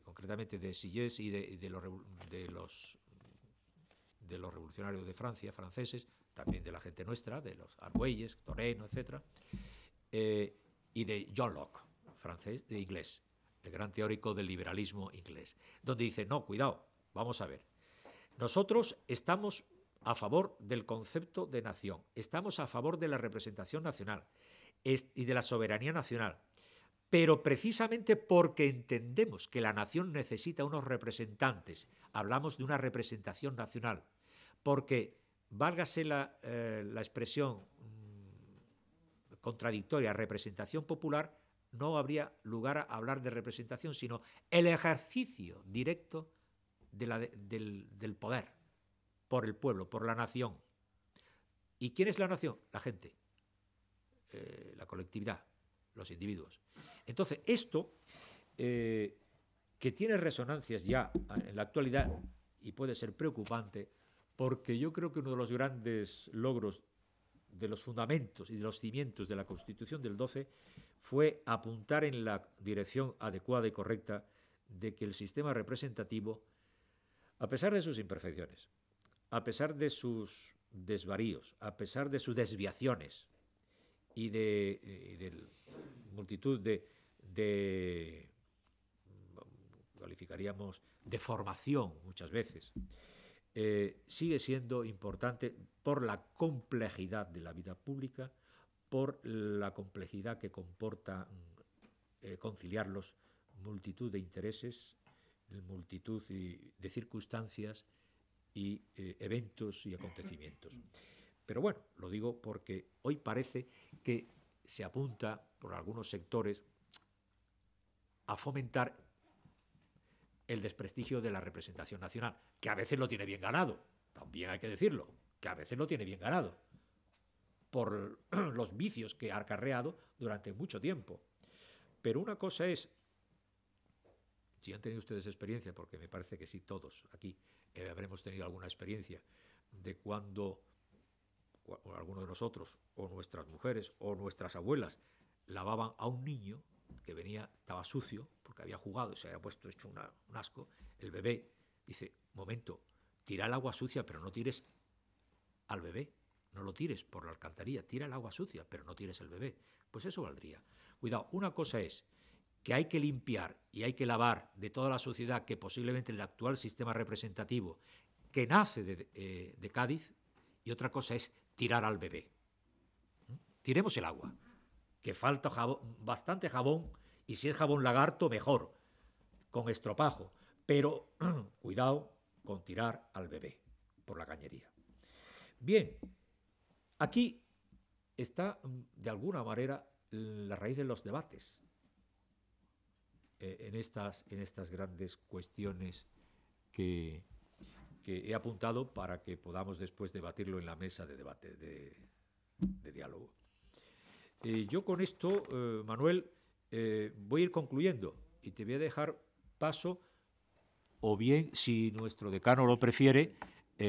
concretamente de Sieyès y de los revolucionarios de Francia, franceses, también de la gente nuestra, de los Argüelles, Toreno, etc., y de John Locke, francés, de inglés, el gran teórico del liberalismo inglés, donde dice, no, cuidado, vamos a ver, nosotros estamos a favor del concepto de nación, estamos a favor de la representación nacional y de la soberanía nacional, pero precisamente porque entendemos que la nación necesita unos representantes, hablamos de una representación nacional, porque, válgase la expresión contradictoria, representación popular, no habría lugar a hablar de representación, sino el ejercicio directo del poder por el pueblo, por la nación. ¿Y quién es la nación? La gente, la colectividad, los individuos. Entonces, esto, que tiene resonancias ya en la actualidad y puede ser preocupante, porque yo creo que uno de los grandes logros de los fundamentos y de los cimientos de la Constitución del 12 fue apuntar en la dirección adecuada y correcta de que el sistema representativo, a pesar de sus imperfecciones, a pesar de sus desvaríos, a pesar de sus desviaciones y de multitud de calificaríamos de formación muchas veces, sigue siendo importante por la complejidad de la vida pública, por la complejidad que comporta conciliarlos, multitud de intereses, multitud de circunstancias y eventos y acontecimientos. Pero bueno, lo digo porque hoy parece que se apunta por algunos sectores a fomentar el desprestigio de la representación nacional, que a veces lo tiene bien ganado, también hay que decirlo, que a veces lo tiene bien ganado, por los vicios que ha acarreado durante mucho tiempo. Pero una cosa es, si han tenido ustedes experiencia, porque me parece que sí, todos aquí habremos tenido alguna experiencia de cuando alguno de nosotros, o nuestras mujeres, o nuestras abuelas, lavaban a un niño que estaba sucio, porque había jugado y se había puesto hecho un asco, el bebé dice, momento, tira el agua sucia, pero no tires al bebé, no lo tires por la alcantarilla, tira el agua sucia, pero no tires el bebé. Pues eso valdría. Cuidado, una cosa es que hay que limpiar y hay que lavar de toda la sociedad que posiblemente el actual sistema representativo que nace de Cádiz, y otra cosa es tirar al bebé. Tiremos el agua, que falta bastante jabón, y si es jabón lagarto, mejor, con estropajo, pero cuidado con tirar al bebé por la cañería. Bien, aquí está de alguna manera la raíz de los debates en estas grandes cuestiones que he apuntado para que podamos después debatirlo en la mesa de debate, de diálogo. Yo con esto, Manuel, voy a ir concluyendo y te voy a dejar paso, o bien, si nuestro decano lo prefiere,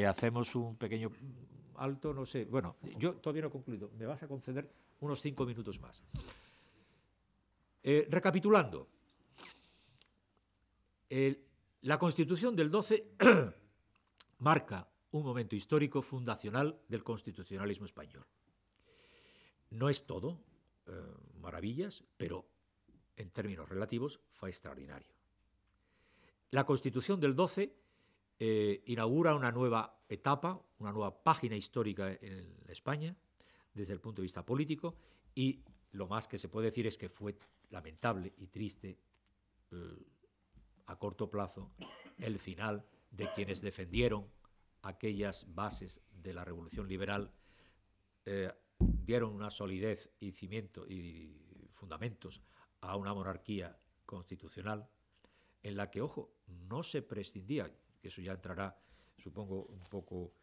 hacemos un pequeño alto, no sé. Bueno, yo todavía no he concluido. Me vas a conceder unos 5 minutos más. Recapitulando, la Constitución del 12 marca un momento histórico fundacional del constitucionalismo español. No es todo maravillas, pero en términos relativos fue extraordinario. La Constitución del 12 inaugura una nueva etapa, una nueva página histórica en España, desde el punto de vista político, y lo más que se puede decir es que fue lamentable y triste a corto plazo el final de quienes defendieron aquellas bases de la Revolución Liberal dieron una solidez y cimiento y fundamentos a una monarquía constitucional en la que, ojo, no se prescindía, que eso ya entrará, supongo, un poco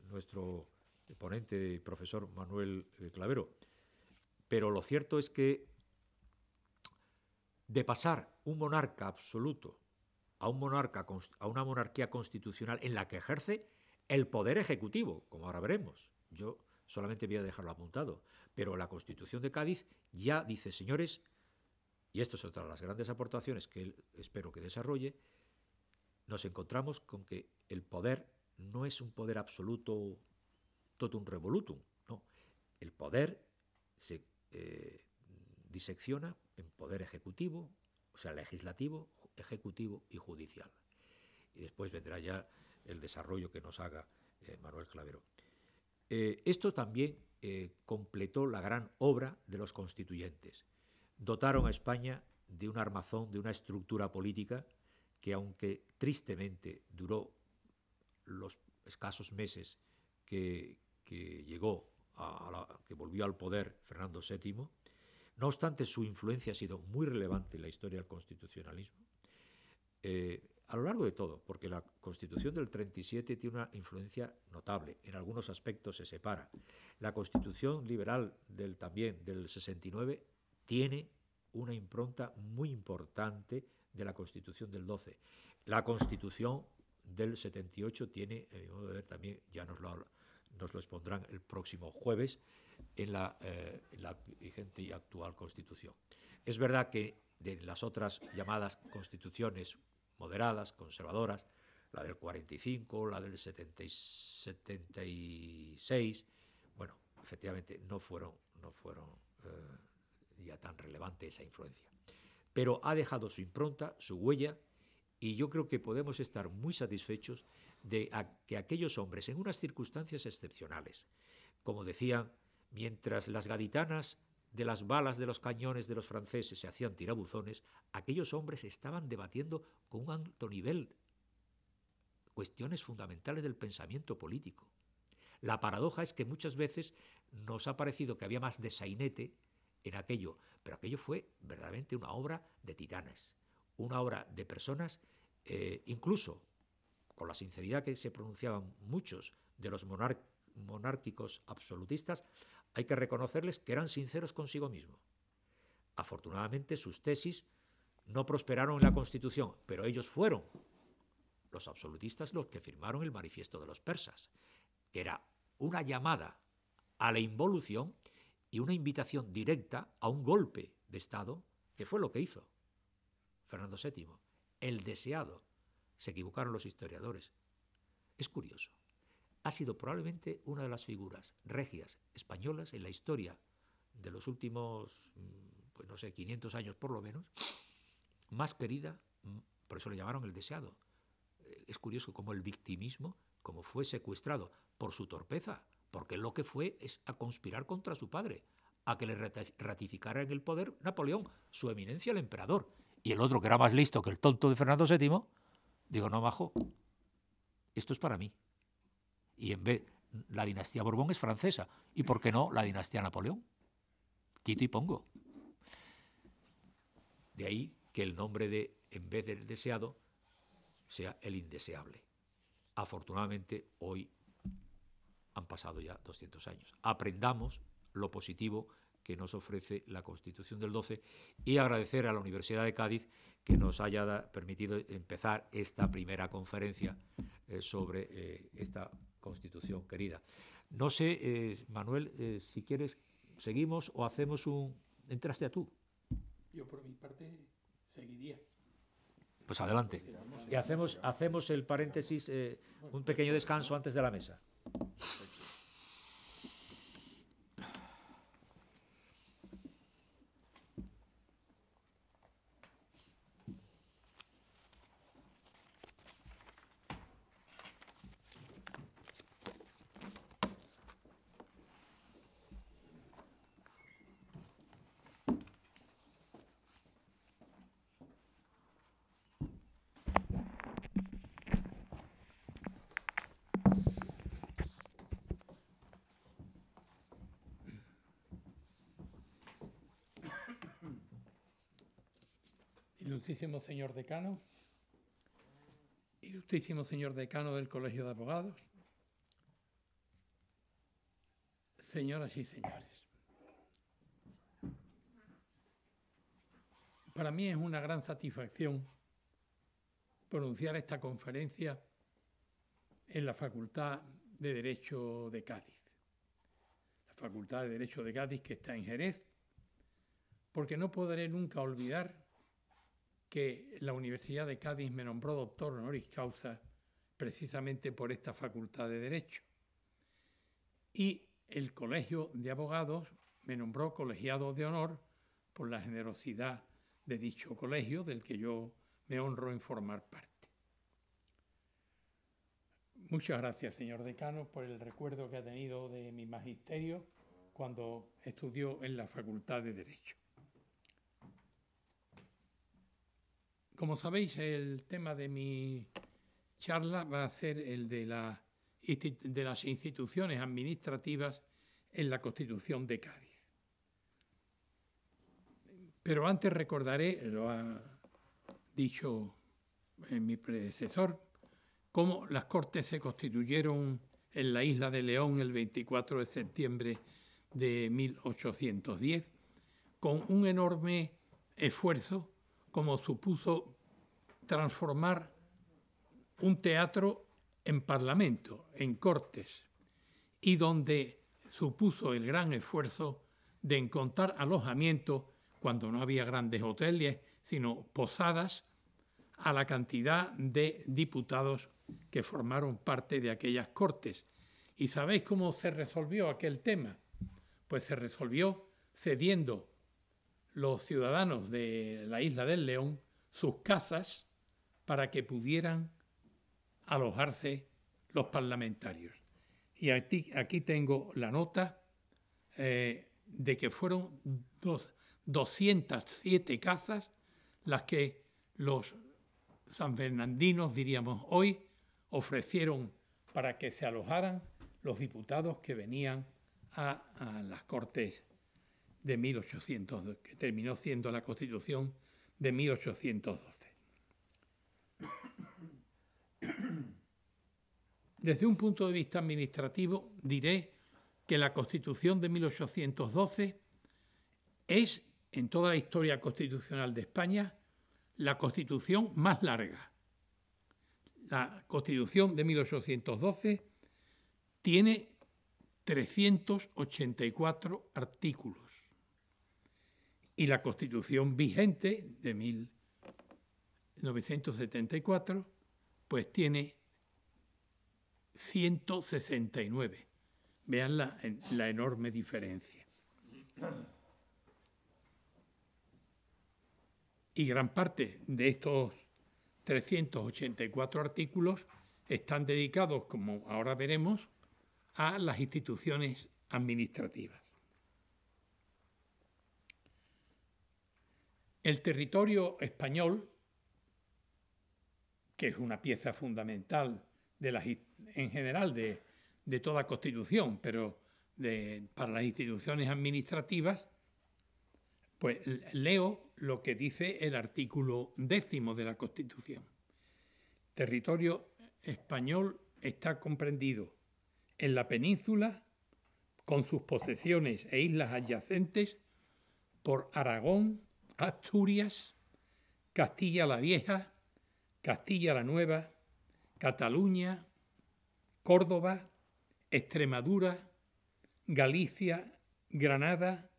nuestro ponente y profesor Manuel Clavero, pero lo cierto es que de pasar un monarca absoluto a una monarquía constitucional en la que ejerce el poder ejecutivo, como ahora veremos. Yo solamente voy a dejarlo apuntado, pero la Constitución de Cádiz ya dice, señores, y esto es otra de las grandes aportaciones que él espero que desarrolle, nos encontramos con que el poder no es un poder absoluto totum revolutum, no. El poder se disecciona en poder ejecutivo, o sea, legislativo, ejecutivo y judicial. Y después vendrá ya el desarrollo que nos haga Manuel Clavero. Esto también completó la gran obra de los constituyentes. Dotaron a España de un armazón, de una estructura política que, aunque tristemente duró los escasos meses que llegó que volvió al poder Fernando VII, no obstante su influencia ha sido muy relevante en la historia del constitucionalismo, a lo largo de todo, porque la Constitución del 37 tiene una influencia notable, en algunos aspectos se separa. La Constitución liberal también del 69 tiene una impronta muy importante de la Constitución del 12. La Constitución del 78 tiene, a mi modo de ver también, ya nos lo expondrán el próximo jueves, en la vigente y actual Constitución. Es verdad que de las otras llamadas constituciones moderadas, conservadoras, la del 45, la del 76, bueno, efectivamente no fueron ya tan relevante esa influencia. Pero ha dejado su impronta, su huella, y yo creo que podemos estar muy satisfechos de que aquellos hombres, en unas circunstancias excepcionales, como decían, mientras las gaditanas de las balas de los cañones de los franceses se hacían tirabuzones, aquellos hombres estaban debatiendo con un alto nivel cuestiones fundamentales del pensamiento político. La paradoja es que muchas veces nos ha parecido que había más de sainete en aquello, pero aquello fue verdaderamente una obra de titanes, una obra de personas, incluso con la sinceridad que se pronunciaban muchos de los monárquicos absolutistas, hay que reconocerles que eran sinceros consigo mismos. Afortunadamente sus tesis no prosperaron en la Constitución, pero ellos fueron los absolutistas los que firmaron el Manifiesto de los Persas, que era una llamada a la involución y una invitación directa a un golpe de Estado, que fue lo que hizo Fernando VII, el deseado. Se equivocaron los historiadores. Es curioso. Ha sido probablemente una de las figuras regias españolas en la historia de los últimos, pues no sé, 500 años por lo menos, más querida, por eso le llamaron el deseado. Es curioso cómo el victimismo, como fue secuestrado por su torpeza, porque lo que fue es a conspirar contra su padre, a que le ratificara en el poder Napoleón, su eminencia el emperador. Y el otro, que era más listo que el tonto de Fernando VII, digo, no, majo, esto es para mí. Y en vez, la dinastía Borbón es francesa. ¿Y por qué no la dinastía Napoleón? Quito y pongo. De ahí que el nombre de, en vez del deseado, sea el indeseable. Afortunadamente, hoy han pasado ya 200 años. Aprendamos lo positivo que nos ofrece la Constitución del 12 y agradecer a la Universidad de Cádiz que nos haya permitido empezar esta primera conferencia sobre esta Constitución querida. No sé, Manuel, si quieres, seguimos o hacemos un... ¿Entraste a tú?
Yo por mi parte seguiría.
Pues adelante. Y hacemos el paréntesis, un pequeño descanso antes de la mesa.
Ilustrísimo señor decano, ilustrísimo señor decano del Colegio de Abogados, señoras y señores. Para mí es una gran satisfacción pronunciar esta conferencia en la Facultad de Derecho de Cádiz. La Facultad de Derecho de Cádiz, que está en Jerez, porque no podré nunca olvidar que la Universidad de Cádiz me nombró doctor honoris causa precisamente por esta Facultad de Derecho. Y el Colegio de Abogados me nombró colegiado de honor por la generosidad de dicho colegio, del que yo me honro en formar parte. Muchas gracias, señor decano, por el recuerdo que ha tenido de mi magisterio cuando estudió en la Facultad de Derecho. Como sabéis, el tema de mi charla va a ser el de las instituciones administrativas en la Constitución de Cádiz. Pero antes recordaré, lo ha dicho mi predecesor, cómo las Cortes se constituyeron en la isla de León el 24 de septiembre de 1810, con un enorme esfuerzo como supuso transformar un teatro en parlamento, en Cortes, y donde supuso el gran esfuerzo de encontrar alojamiento cuando no había grandes hoteles, sino posadas, a la cantidad de diputados que formaron parte de aquellas Cortes. ¿Y sabéis cómo se resolvió aquel tema? Pues se resolvió cediendo los ciudadanos de la isla del León sus casas para que pudieran alojarse los parlamentarios. Y aquí tengo la nota de que fueron 207 casas las que los sanfernandinos, diríamos hoy, ofrecieron para que se alojaran los diputados que venían a las Cortes de 1812, que terminó siendo la Constitución de 1812. Desde un punto de vista administrativo, diré que la Constitución de 1812 es, en toda la historia constitucional de España, la Constitución más larga. La Constitución de 1812 tiene 384 artículos y la Constitución vigente de 1974 pues tiene 169. Vean la enorme diferencia. Y gran parte de estos 384 artículos están dedicados, como ahora veremos, a las instituciones administrativas. El territorio español, que es una pieza fundamental en general de toda Constitución, pero para las instituciones administrativas, pues leo lo que dice el artículo 10 de la Constitución. Territorio español está comprendido en la península, con sus posesiones e islas adyacentes, por Aragón, Asturias, Castilla la Vieja, Castilla la Nueva, Cataluña, Córdoba, Extremadura, Galicia, Granada,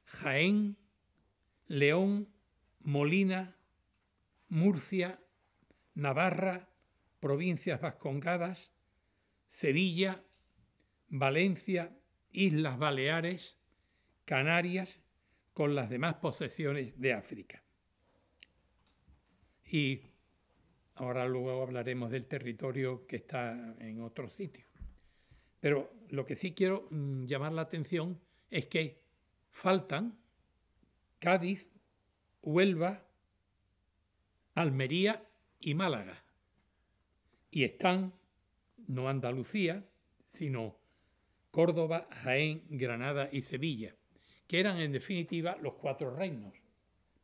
Jaén, León, Molina, Murcia, Navarra, provincias vascongadas, Sevilla, Valencia, Islas Baleares, Canarias, con las demás posesiones de África. Y ahora luego hablaremos del territorio que está en otros sitios. Pero lo que sí quiero llamar la atención es que faltan Cádiz, Huelva, Almería y Málaga. Y están, no Andalucía, sino Córdoba, Jaén, Granada y Sevilla, que eran en definitiva los 4 reinos.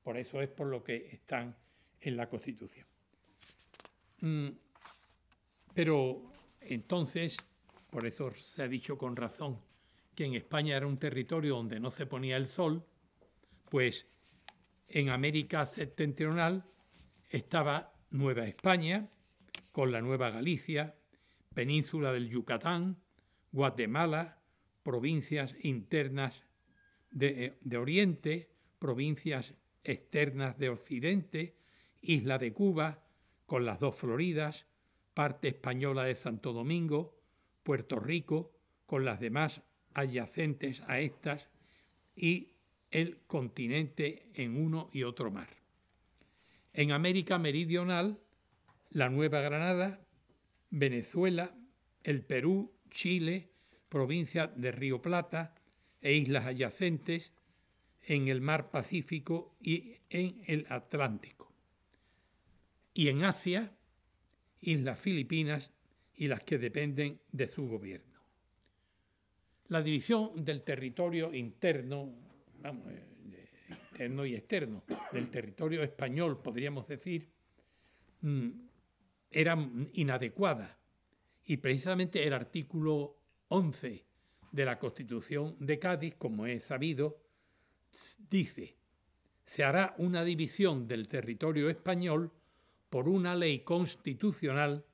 Por eso es por lo que están en la Constitución. Pero entonces, por eso se ha dicho con razón que en España era un territorio donde no se ponía el sol, pues en América septentrional estaba Nueva España, con la Nueva Galicia, península del Yucatán, Guatemala, provincias internas de Oriente, provincias externas de Occidente, isla de Cuba, con las dos Floridas, parte española de Santo Domingo, Puerto Rico, con las demás adyacentes a estas, y el continente en uno y otro mar. En América Meridional, la Nueva Granada, Venezuela, el Perú, Chile, provincia de Río Plata e islas adyacentes en el mar Pacífico y en el Atlántico. Y en Asia, islas Filipinas y las que dependen de su gobierno. La división del territorio interno, interno y externo, del territorio español, podríamos decir, era inadecuada. Y precisamente el artículo 11 de la Constitución de Cádiz, como es sabido, dice: se hará una división del territorio español por una ley constitucional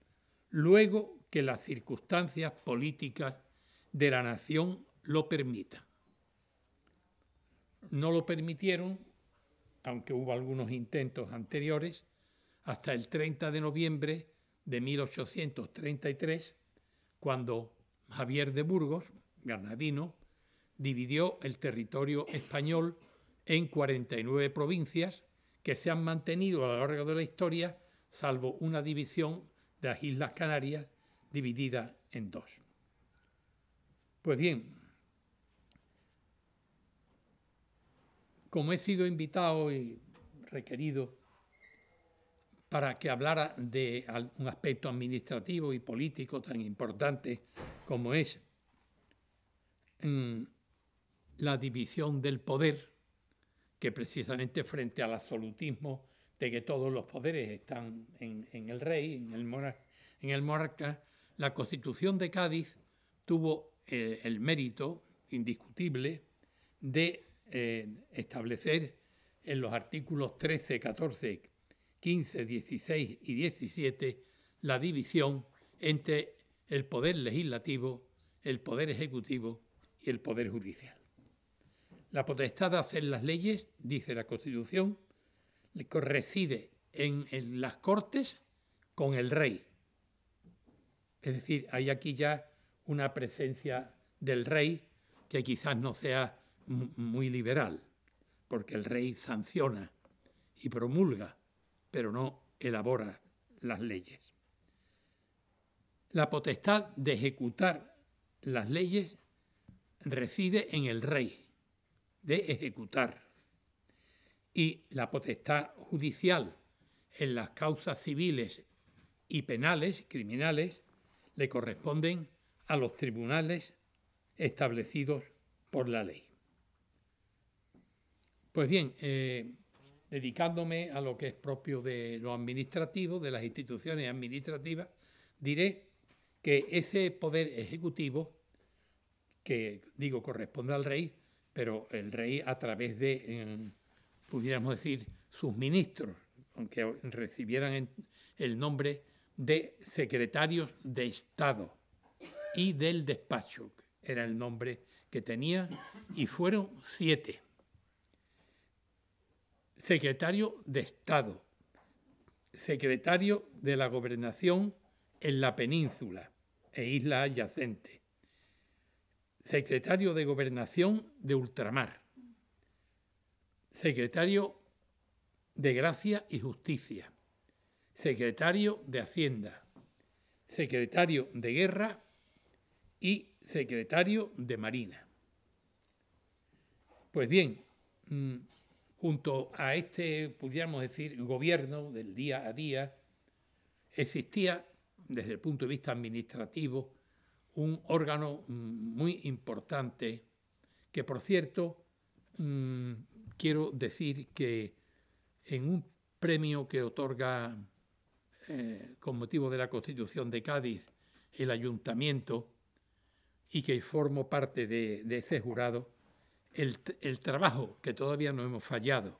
luego que las circunstancias políticas de la nación lo permitan. No lo permitieron, aunque hubo algunos intentos anteriores, hasta el 30 de noviembre de 1833, cuando Javier de Burgos, granadino, dividió el territorio español en 49 provincias que se han mantenido a lo largo de la historia, salvo una división de las Islas Canarias dividida en dos. Pues bien, como he sido invitado y requerido para que hablara de un aspecto administrativo y político tan importante como es la división del poder, que precisamente frente al absolutismo de que todos los poderes están en el rey, en el monarca, la Constitución de Cádiz tuvo el mérito indiscutible de establecer en los artículos 13, 14, 15, 16 y 17 la división entre el poder legislativo, el poder ejecutivo y el poder judicial. La potestad de hacer las leyes, dice la Constitución, reside en las Cortes con el rey. Es decir, hay aquí ya una presencia del rey que quizás no sea muy liberal, porque el rey sanciona y promulga, pero no elabora las leyes. La potestad de ejecutar las leyes reside en el rey, de ejecutar. Y la potestad judicial en las causas civiles y penales, criminales, le corresponden a los tribunales establecidos por la ley. Pues bien, dedicándome a lo que es propio de lo administrativo, de las instituciones administrativas, diré que ese poder ejecutivo, que digo corresponde al rey, pero el rey a través de, pudiéramos decir, sus ministros, aunque recibieran el nombre de secretarios de Estado y del despacho, era el nombre que tenía, y fueron 7. Secretario de Estado, secretario de la Gobernación en la península e isla adyacente, secretario de Gobernación de Ultramar, secretario de Gracia y Justicia, secretario de Hacienda, secretario de Guerra y secretario de Marina. Pues bien, junto a este, pudiéramos decir, gobierno del día a día, existía, desde el punto de vista administrativo, un órgano muy importante que, por cierto, quiero decir que en un premio que otorga con motivo de la Constitución de Cádiz el Ayuntamiento, y que formo parte de ese jurado, el trabajo que todavía no hemos fallado,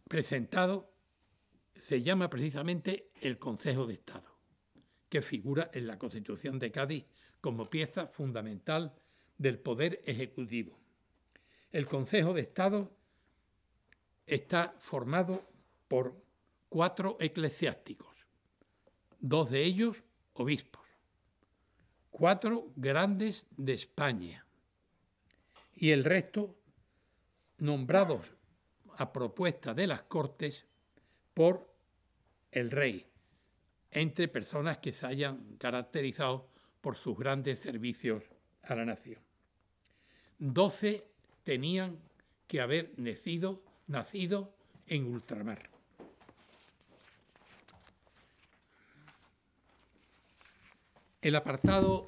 presentado, se llama precisamente el Consejo de Estado, que figura en la Constitución de Cádiz como pieza fundamental del Poder Ejecutivo. El Consejo de Estado está formado por 4 eclesiásticos, 2 de ellos obispos, 4 grandes de España y el resto nombrados a propuesta de las Cortes por el rey, entre personas que se hayan caracterizado por sus grandes servicios a la nación. 12 tenían que haber nacido en ultramar. El apartado,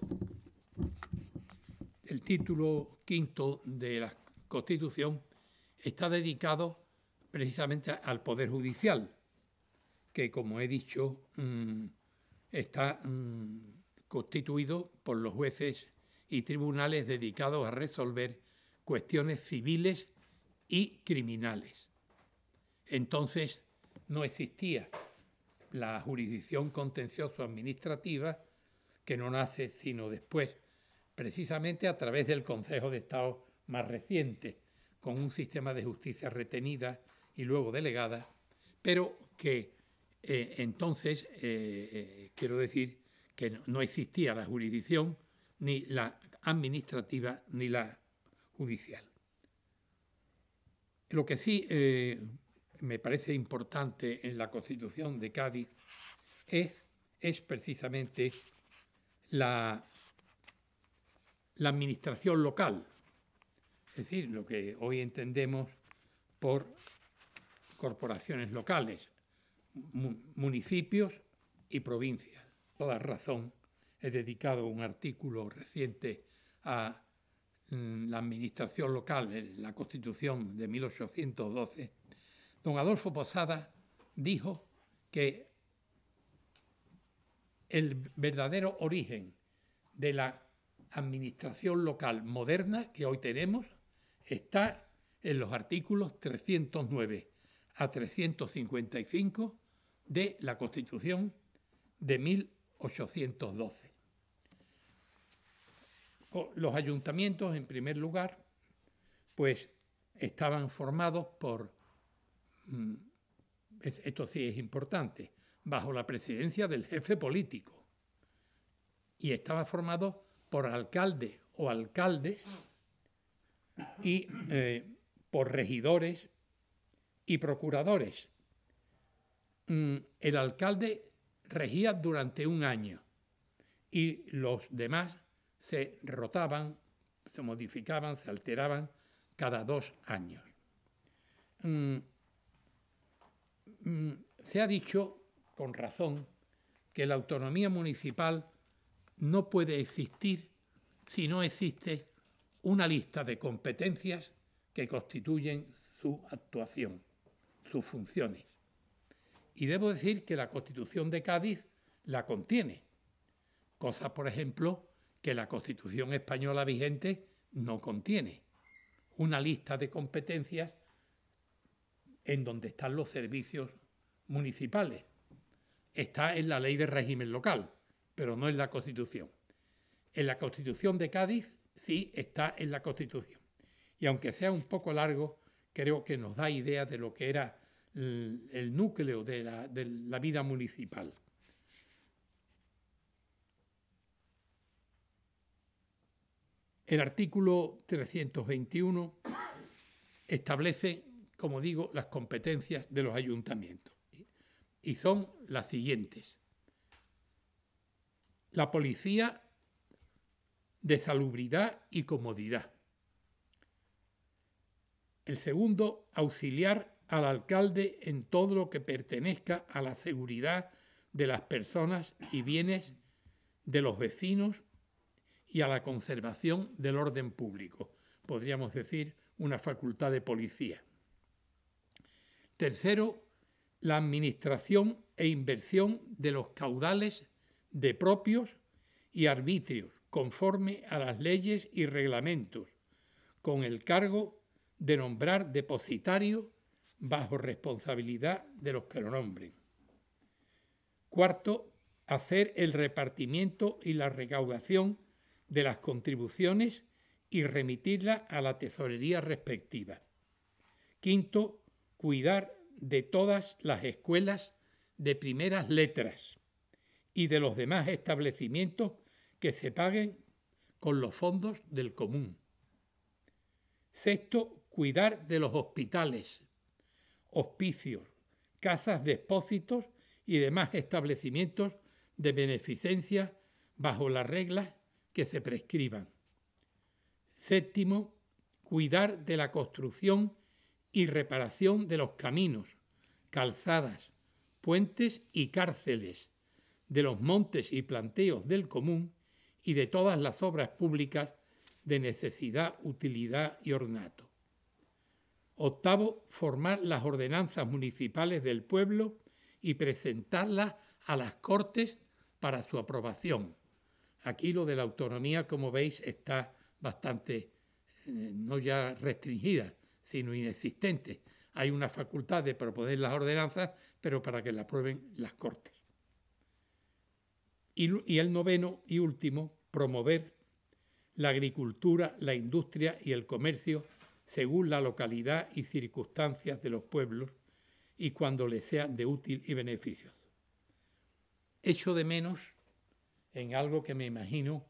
el título 5 de la Constitución está dedicado precisamente al Poder Judicial, que, como he dicho, está constituido por los jueces y tribunales dedicados a resolver cuestiones civiles y criminales. Entonces, no existía la jurisdicción contencioso-administrativa, que no nace sino después, precisamente a través del Consejo de Estado más reciente, con un sistema de justicia retenida y luego delegada, pero que entonces, quiero decir que no existía la jurisdicción, ni la administrativa, ni la judicial. Lo que sí me parece importante en la Constitución de Cádiz es precisamente la administración local, es decir, lo que hoy entendemos por corporaciones locales, municipios y provincias. Toda razón, he dedicado un artículo reciente a la administración local en la Constitución de 1812. Don Adolfo Posada dijo que el verdadero origen de la administración local moderna que hoy tenemos está en los artículos 309 a 355 de la Constitución de 1812. Los ayuntamientos, en primer lugar, pues estaban formados por, esto sí es importante, bajo la presidencia del jefe político, y estaba formado por alcalde o alcaldes y por regidores y procuradores. El alcalde regía durante un año y los demás se rotaban, se modificaban, se alteraban cada 2 años. Se ha dicho, con razón, que la autonomía municipal no puede existir si no existe una lista de competencias que constituyen su actuación, sus funciones. Y debo decir que la Constitución de Cádiz la contiene, cosa, por ejemplo, que la Constitución española vigente no contiene. Una lista de competencias en donde están los servicios municipales. Está en la Ley de Régimen Local, pero no en la Constitución. En la Constitución de Cádiz sí está en la Constitución. Y aunque sea un poco largo, creo que nos da idea de lo que era el núcleo de la vida municipal. El artículo 321 establece, como digo, las competencias de los ayuntamientos. Y son las siguientes. La policía de salubridad y comodidad. El segundo, auxiliar al alcalde en todo lo que pertenezca a la seguridad de las personas y bienes de los vecinos y a la conservación del orden público. Podríamos decir una facultad de policía. Tercero, la administración e inversión de los caudales de propios y arbitrios, conforme a las leyes y reglamentos, con el cargo de nombrar depositarios bajo responsabilidad de los que lo nombren. Cuarto, hacer el repartimiento y la recaudación de las contribuciones y remitirlas a la tesorería respectiva. Quinto, cuidar de todas las escuelas de primeras letras y de los demás establecimientos que se paguen con los fondos del común. Sexto, cuidar de los hospitales, hospicios, casas de expósitos y demás establecimientos de beneficencia bajo las reglas que se prescriban. Séptimo, cuidar de la construcción y reparación de los caminos, calzadas, puentes y cárceles, de los montes y planteos del común y de todas las obras públicas de necesidad, utilidad y ornato. Octavo, formar las ordenanzas municipales del pueblo y presentarlas a las Cortes para su aprobación. Aquí lo de la autonomía, como veis, está bastante, no ya restringida, sino inexistente. Hay una facultad de proponer las ordenanzas, pero para que las aprueben las Cortes. Y el noveno y último, promover la agricultura, la industria y el comercio según la localidad y circunstancias de los pueblos y cuando les sea de útil y beneficio. Echo de menos en algo que me imagino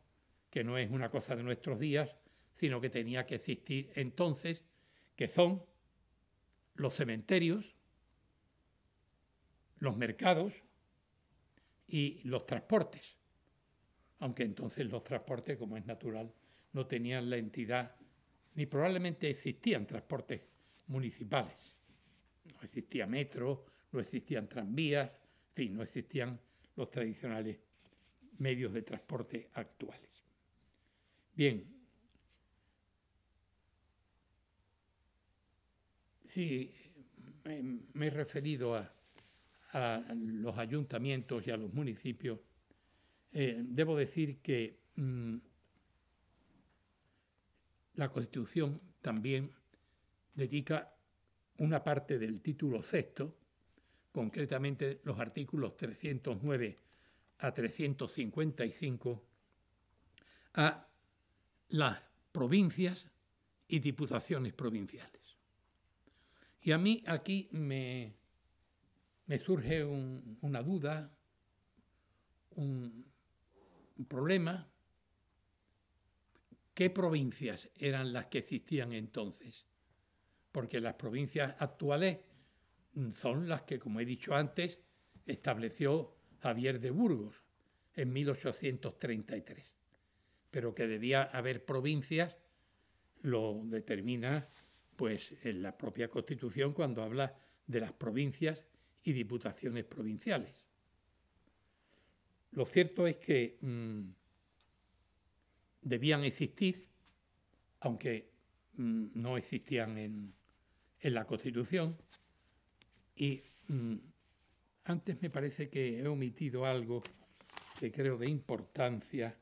que no es una cosa de nuestros días, sino que tenía que existir entonces, que son los cementerios, los mercados y los transportes. Aunque entonces los transportes, como es natural, no tenían la entidad, ni probablemente existían transportes municipales. No existía metro, no existían tranvías, en fin, no existían los tradicionales medios de transporte actuales. Bien, sí, me he referido a los ayuntamientos y a los municipios. Debo decir que la Constitución también dedica una parte del título sexto, concretamente los artículos 309 a 355, a las provincias y diputaciones provinciales. Y a mí aquí me surge una duda, un problema. ¿Qué provincias eran las que existían entonces? Porque las provincias actuales son las que, como he dicho antes, estableció Javier de Burgos en 1833. Pero que debía haber provincias lo determina pues en la propia Constitución cuando habla de las provincias y diputaciones provinciales. Lo cierto es que debían existir, aunque no existían en la Constitución. Y antes me parece que he omitido algo que creo de importancia,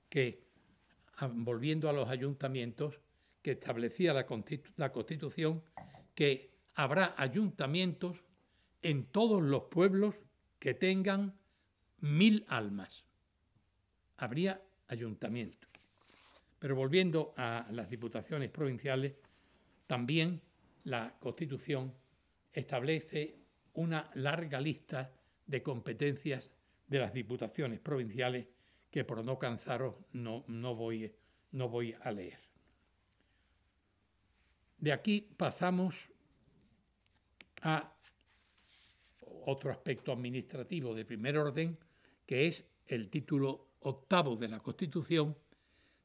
que volviendo a los ayuntamientos, que establecía la Constitución que habrá ayuntamientos en todos los pueblos que tengan 1000 almas. Habría ayuntamientos. Pero volviendo a las diputaciones provinciales, también la Constitución establece una larga lista de competencias de las diputaciones provinciales que, por no cansaros, no voy a leer. De aquí pasamos a otro aspecto administrativo de primer orden, que es el título octavo de la Constitución,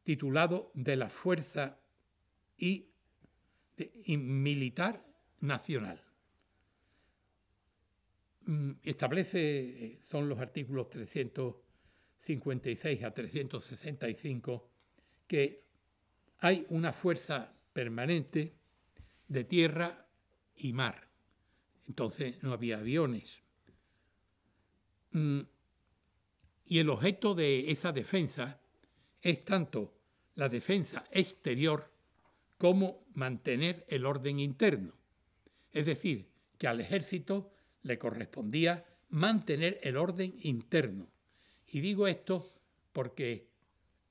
titulado de la Fuerza y Militar Nacional. Establece, son los artículos 356 a 365, que hay una fuerza permanente de tierra y mar, entonces no había aviones. Y el objeto de esa defensa es tanto la defensa exterior como mantener el orden interno. Es decir, que al ejército le correspondía mantener el orden interno. Y digo esto porque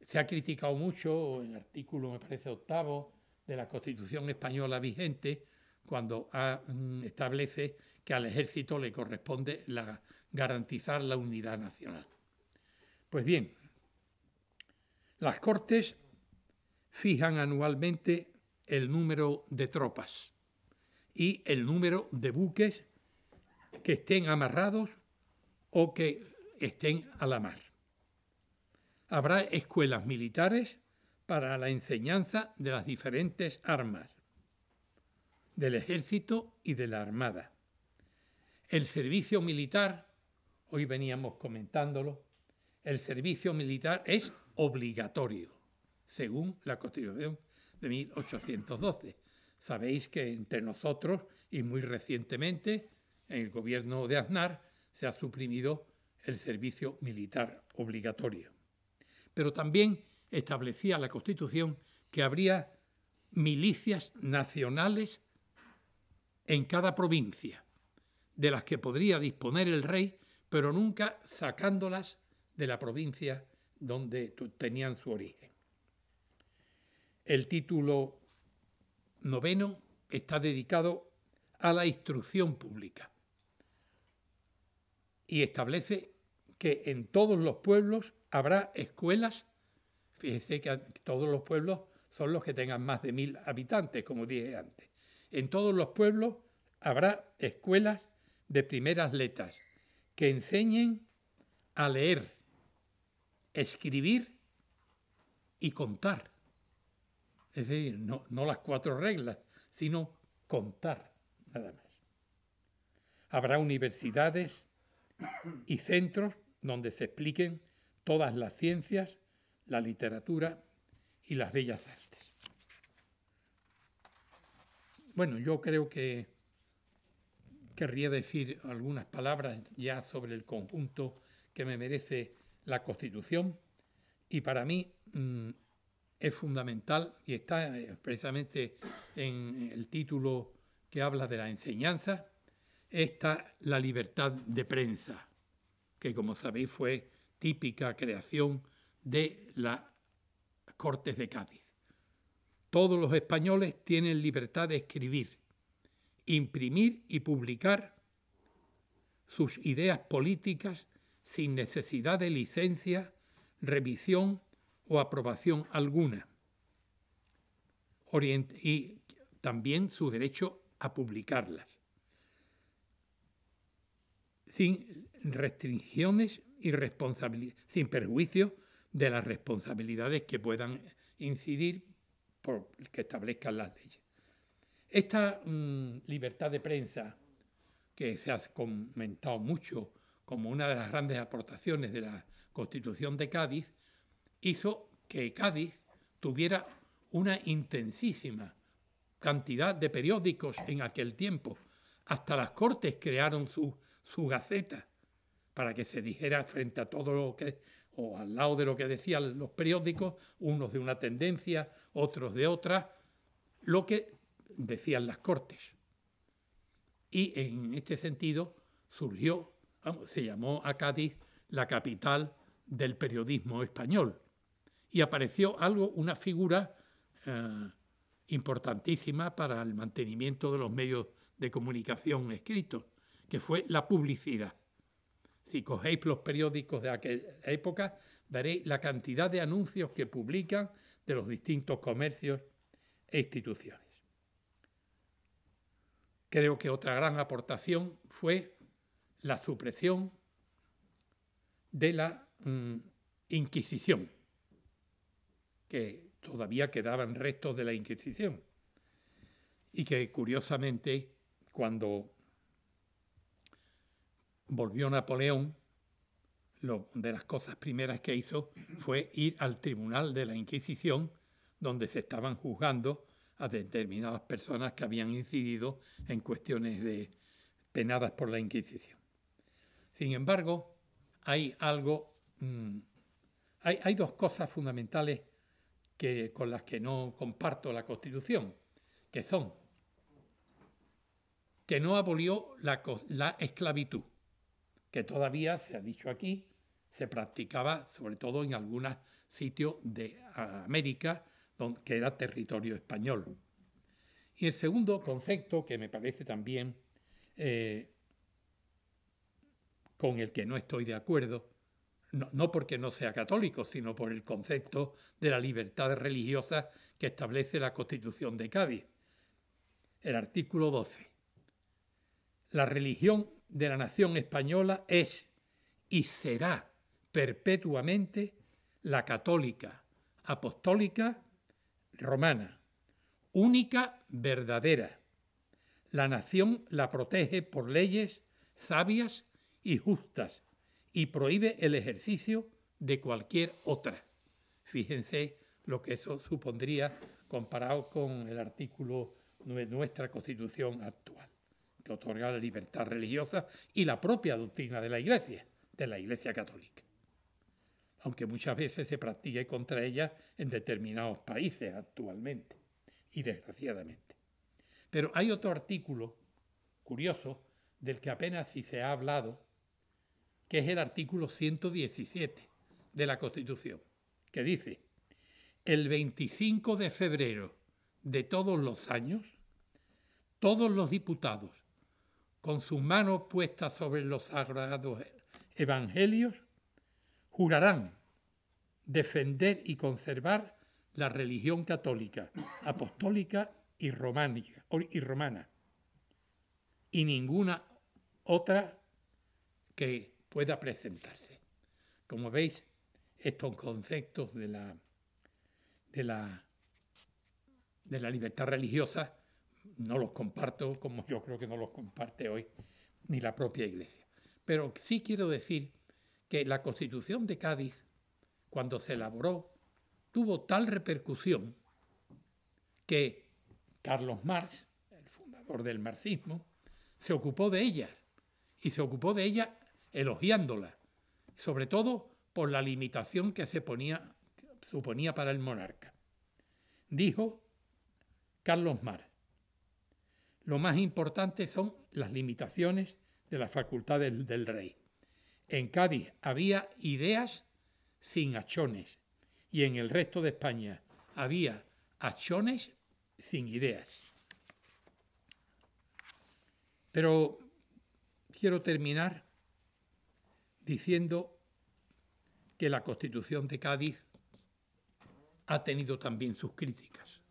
se ha criticado mucho el artículo, me parece, 8º de la Constitución española vigente, cuando establece que al ejército le corresponde garantizar la unidad nacional. Pues bien, las Cortes fijan anualmente el número de tropas y el número de buques que estén amarrados o que estén a la mar. Habrá escuelas militares para la enseñanza de las diferentes armas, del ejército y de la armada. El servicio militar, hoy veníamos comentándolo, el servicio militar es obligatorio, según la Constitución de 1812. Sabéis que entre nosotros, y muy recientemente, en el gobierno de Aznar, se ha suprimido el servicio militar obligatorio. Pero también establecía la Constitución que habría milicias nacionales en cada provincia, de las que podría disponer el rey, pero nunca sacándolas de la provincia donde tenían su origen. El título 9 está dedicado a la instrucción pública y establece que en todos los pueblos habrá escuelas. Fíjese que todos los pueblos son los que tengan más de 1000 habitantes, como dije antes. En todos los pueblos habrá escuelas de primeras letras que enseñen a leer, escribir y contar. Es decir, no las 4 reglas, sino contar, nada más. Habrá universidades y centros donde se expliquen todas las ciencias, la literatura y las bellas artes. Bueno, yo creo que querría decir algunas palabras ya sobre el conjunto que me merece la Constitución, y para mí es fundamental, y está precisamente en el título que habla de la enseñanza, está la libertad de prensa, que como sabéis fue típica creación de las Cortes de Cádiz. Todos los españoles tienen libertad de escribir, imprimir y publicar sus ideas políticas sin necesidad de licencia, revisión o aprobación alguna. Y también su derecho a publicarlas, sin restricciones y sin perjuicio de las responsabilidades que puedan incidir por que establezcan las leyes. Esta libertad de prensa, que se ha comentado mucho como una de las grandes aportaciones de la Constitución de Cádiz, hizo que Cádiz tuviera una intensísima cantidad de periódicos en aquel tiempo. Hasta las Cortes crearon su gaceta para que se dijera frente a todo lo que, o al lado de lo que decían los periódicos, unos de una tendencia, otros de otra, lo que decían las Cortes. Y en este sentido se llamó a Cádiz la capital del periodismo español, y apareció una figura importantísima para el mantenimiento de los medios de comunicación escritos, que fue la publicidad. Si cogéis los periódicos de aquella época, veréis la cantidad de anuncios que publican de los distintos comercios e instituciones. Creo que otra gran aportación fue la supresión de la Inquisición, que todavía quedaban restos de la Inquisición, y que curiosamente cuando volvió Napoleón, de las cosas primeras que hizo fue ir al tribunal de la Inquisición, donde se estaban juzgando a determinadas personas que habían incidido en cuestiones de penadas por la Inquisición. Sin embargo, hay dos cosas fundamentales con las que no comparto la Constitución, que son que no abolió la esclavitud, que todavía, se ha dicho aquí, se practicaba sobre todo en algunos sitios de América, que era territorio español. Y el segundo concepto, que me parece también con el que no estoy de acuerdo, no porque no sea católico, sino por el concepto de la libertad religiosa que establece la Constitución de Cádiz. El artículo 12. La religión de la nación española es y será perpetuamente la católica, apostólica, romana, única, verdadera. La nación la protege por leyes sabias y justas y prohíbe el ejercicio de cualquier otra. Fíjense lo que eso supondría comparado con el artículo de nuestra Constitución actual, que otorga la libertad religiosa y la propia doctrina de la Iglesia Católica, aunque muchas veces se practique contra ella en determinados países actualmente y desgraciadamente. Pero hay otro artículo curioso del que apenas si se ha hablado, que es el artículo 117 de la Constitución, que dice: el 25 de febrero de todos los años, todos los diputados, con sus manos puestas sobre los sagrados evangelios, jurarán defender y conservar la religión católica, apostólica y romana, y ninguna otra que pueda presentarse. Como veis, estos conceptos de la libertad religiosa no los comparto, como yo creo que no los comparte hoy ni la propia Iglesia. Pero sí quiero decir que la Constitución de Cádiz, cuando se elaboró, tuvo tal repercusión que Carlos Marx, el fundador del marxismo, se ocupó de ella, y se ocupó de ella elogiándola, sobre todo por la limitación que suponía para el monarca. Dijo Carlos Marx: lo más importante son las limitaciones de las facultades del rey. En Cádiz había ideas sin achones, y en el resto de España había achones sin ideas. Pero quiero terminar diciendo que la Constitución de Cádiz ha tenido también sus críticas.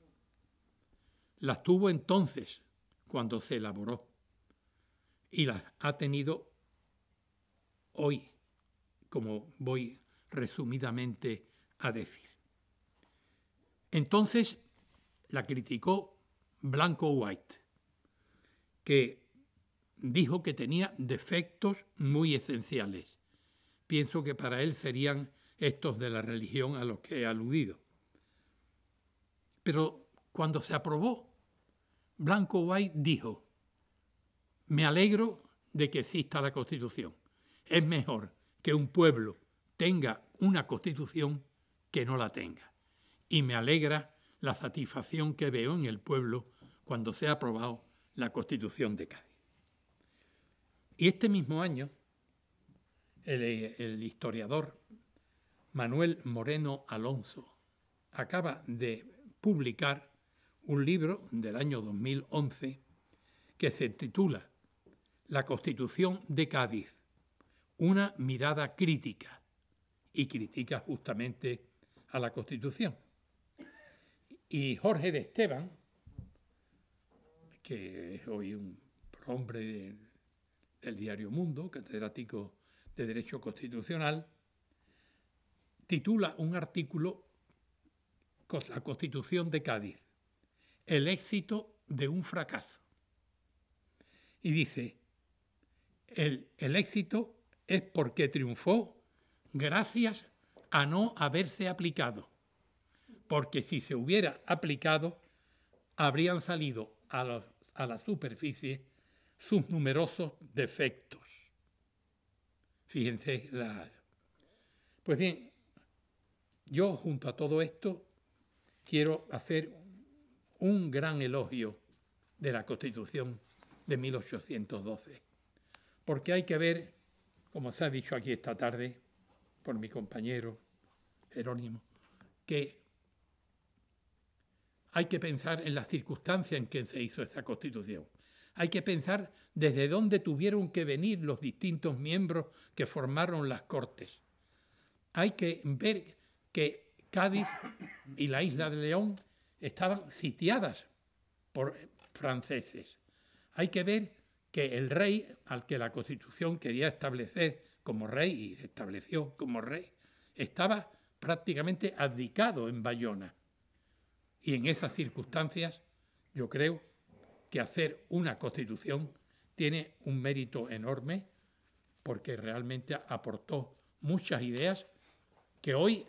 Las tuvo entonces, cuando se elaboró, y las ha tenido hoy, como voy resumidamente a decir. Entonces la criticó Blanco White, que dijo que tenía defectos muy esenciales. Pienso que para él serían estos de la religión a los que he aludido. Pero cuando se aprobó, Blanco White dijo: me alegro de que exista la Constitución. Es mejor que un pueblo tenga una Constitución que no la tenga. Y me alegra la satisfacción que veo en el pueblo cuando se ha aprobado la Constitución de Cádiz. Y este mismo año, el historiador Manuel Moreno Alonso acaba de publicar un libro del año 2011 que se titula La Constitución de Cádiz, una mirada crítica, y critica justamente a la Constitución. Y Jorge de Esteban, que es hoy un prohombre del diario Mundo, catedrático de Derecho Constitucional, titula un artículo con la Constitución de Cádiz, el éxito de un fracaso. Y dice, el éxito es porque triunfó gracias a no haberse aplicado, porque si se hubiera aplicado, habrían salido a la superficie sus numerosos defectos. Fíjense Pues bien, yo junto a todo esto quiero hacer un gran elogio de la Constitución de 1812, porque hay que ver, como se ha dicho aquí esta tarde por mi compañero Jerónimo, que hay que pensar en las circunstancias en que se hizo esa Constitución. Hay que pensar desde dónde tuvieron que venir los distintos miembros que formaron las Cortes. Hay que ver que Cádiz y la isla de León estaban sitiadas por franceses. Hay que ver que el rey, al que la Constitución quería establecer como rey y estableció como rey, estaba prácticamente abdicado en Bayona. Y en esas circunstancias yo creo que hacer una Constitución tiene un mérito enorme porque realmente aportó muchas ideas que hoy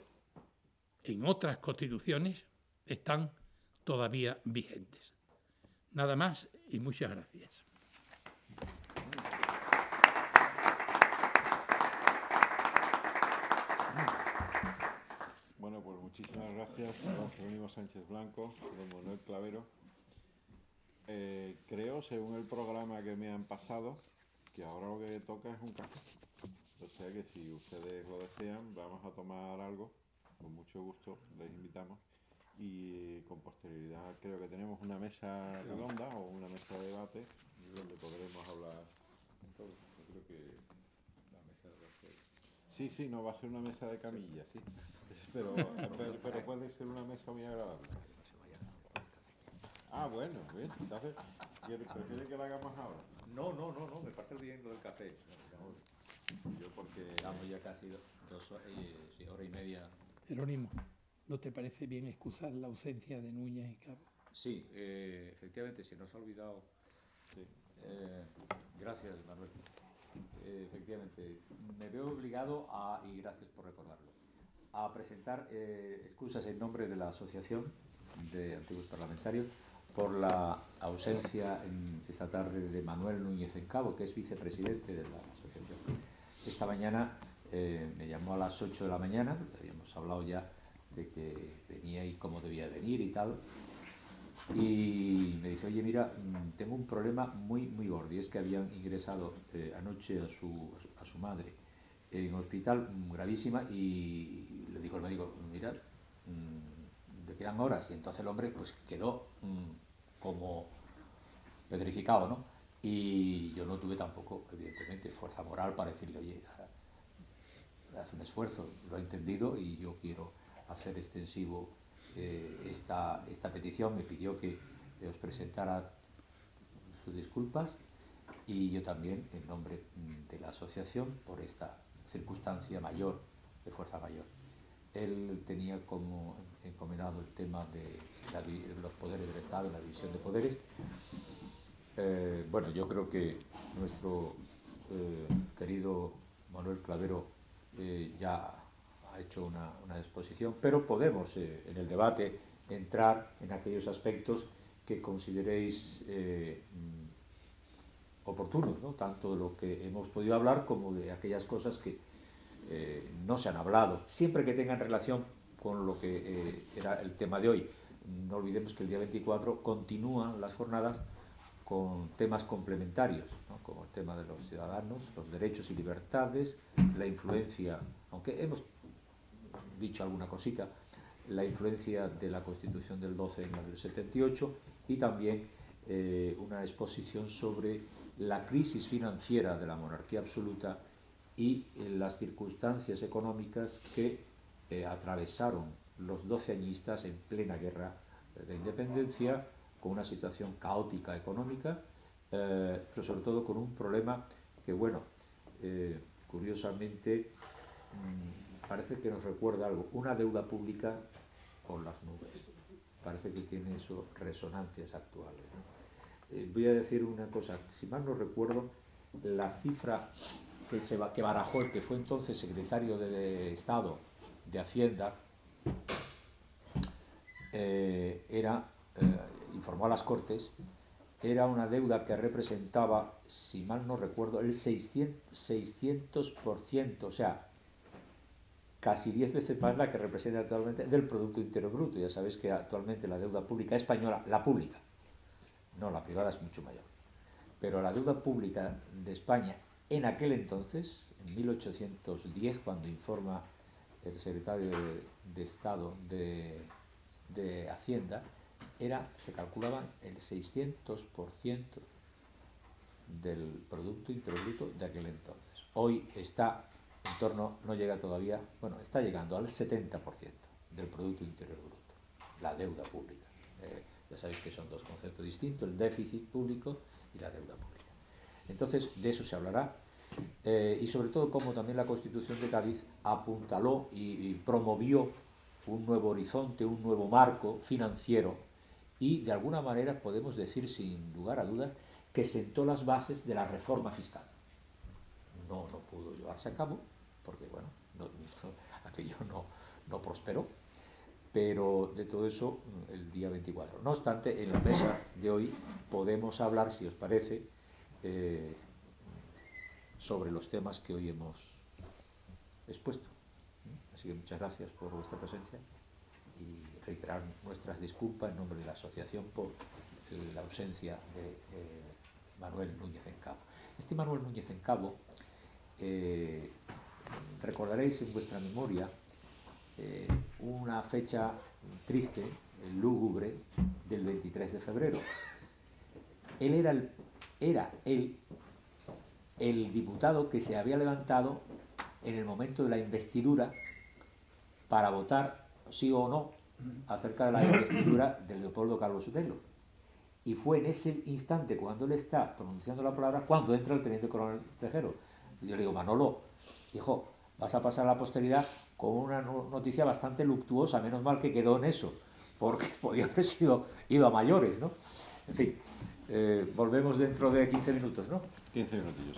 en otras constituciones están todavía vigentes. Nada más y muchas gracias.
Bueno, pues muchísimas gracias a don Jerónimo Sánchez Blanco, don Manuel Clavero. Creo, según el programa que me han pasado, que ahora lo que toca es un café. O sea que si ustedes lo desean, vamos a tomar algo. Con mucho gusto les invitamos. Y con posterioridad creo que tenemos una mesa redonda o una mesa de debate donde podremos hablar todo. Yo creo que la mesa va a ser... Sí, no, va a ser una mesa de camilla, sí. Pero puede ser una mesa muy agradable. Ah, bueno, ¿ves? ¿Sabes? ¿Prefiere que la hagamos ahora?
No, me parece bien lo del café.
Yo porque...
Estamos ya casi hora y media.
Jerónimo, ¿no te parece bien excusar la ausencia de Núñez y Cabo?
Sí, efectivamente, se nos ha olvidado.
Sí.
Gracias, Manuel. Efectivamente, me veo obligado y gracias por recordarlo, a presentar excusas en nombre de la Asociación de Antiguos Parlamentarios por la ausencia esta tarde de Manuel Núñez Encabo, que es vicepresidente de la asociación. Esta mañana me llamó a las 8 de la mañana, habíamos hablado ya de que venía y cómo debía venir y tal, y me dice, oye, mira, tengo un problema muy gordo, y es que habían ingresado anoche a su madre en un hospital gravísima, y le digo al médico, mira, le quedan horas, y entonces el hombre pues quedó como petrificado, ¿no? Y yo no tuve tampoco, evidentemente, fuerza moral para decirle, oye, haz un esfuerzo, lo he entendido y yo quiero hacer extensivo esta petición. Me pidió que os presentara sus disculpas y yo también, en nombre de la asociación, por esta circunstancia mayor, de fuerza mayor. Él tenía como encomendado el tema de los poderes del Estado, la división de poderes. Bueno, yo creo que nuestro querido Manuel Clavero ya ha hecho una exposición, pero podemos en el debate entrar en aquellos aspectos que consideréis oportunos, ¿no? Tanto de lo que hemos podido hablar como de aquellas cosas que no se han hablado, siempre que tengan relación con lo que era el tema de hoy. No olvidemos que el día 24 continúan las jornadas con temas complementarios, ¿no? Como el tema de los ciudadanos, los derechos y libertades, la influencia, aunque hemos dicho alguna cosita, la influencia de la Constitución del 12 en la del 78 y también una exposición sobre la crisis financiera de la monarquía absoluta y las circunstancias económicas que atravesaron los 12añistas en plena guerra de independencia, con una situación caótica económica, pero sobre todo con un problema que, bueno, curiosamente parece que nos recuerda algo, una deuda pública por las nubes. Parece que tiene eso resonancias actuales, ¿no? Voy a decir una cosa, si mal no recuerdo, la cifra que barajó el que fue entonces secretario de Estado de Hacienda informó a las Cortes era una deuda que representaba, si mal no recuerdo, el 600%, o sea, casi 10 veces más la que representa actualmente del Producto Interior Bruto. Ya sabéis que actualmente la deuda pública española, la pública, no, la privada es mucho mayor, pero la deuda pública de España en aquel entonces, en 1810, cuando informa el secretario de Estado de Hacienda, se calculaba el 600% del Producto Interior Bruto de aquel entonces. Hoy está en torno, no llega todavía, bueno, está llegando al 70% del Producto Interior Bruto, la deuda pública. Ya sabéis que son dos conceptos distintos, el déficit público y la deuda pública. Entonces, de eso se hablará, y sobre todo como también la Constitución de Cádiz apuntaló y promovió un nuevo horizonte, un nuevo marco financiero, y de alguna manera podemos decir sin lugar a dudas que sentó las bases de la reforma fiscal. No pudo llevarse a cabo, porque bueno, aquello no prosperó, pero de todo eso el día 24. No obstante, en la mesa de hoy podemos hablar, si os parece, sobre los temas que hoy hemos expuesto. Así que muchas gracias por vuestra presencia y reiterar nuestras disculpas en nombre de la asociación por la ausencia de Manuel Núñez Encabo. Este Manuel Núñez Encabo, recordaréis en vuestra memoria una fecha triste, lúgubre, del 23 de febrero. Él era el diputado que se había levantado en el momento de la investidura para votar sí o no acerca de la investidura de Leopoldo Calvo Sotelo. Y fue en ese instante, cuando él está pronunciando la palabra, cuando entra el teniente coronel Tejero. Yo le digo, Manolo, hijo, vas a pasar a la posteridad con una noticia bastante luctuosa, menos mal que quedó en eso, porque podía haber ido a mayores, ¿no? En fin, volvemos dentro de 15 minutos, ¿no?
15 minutillos.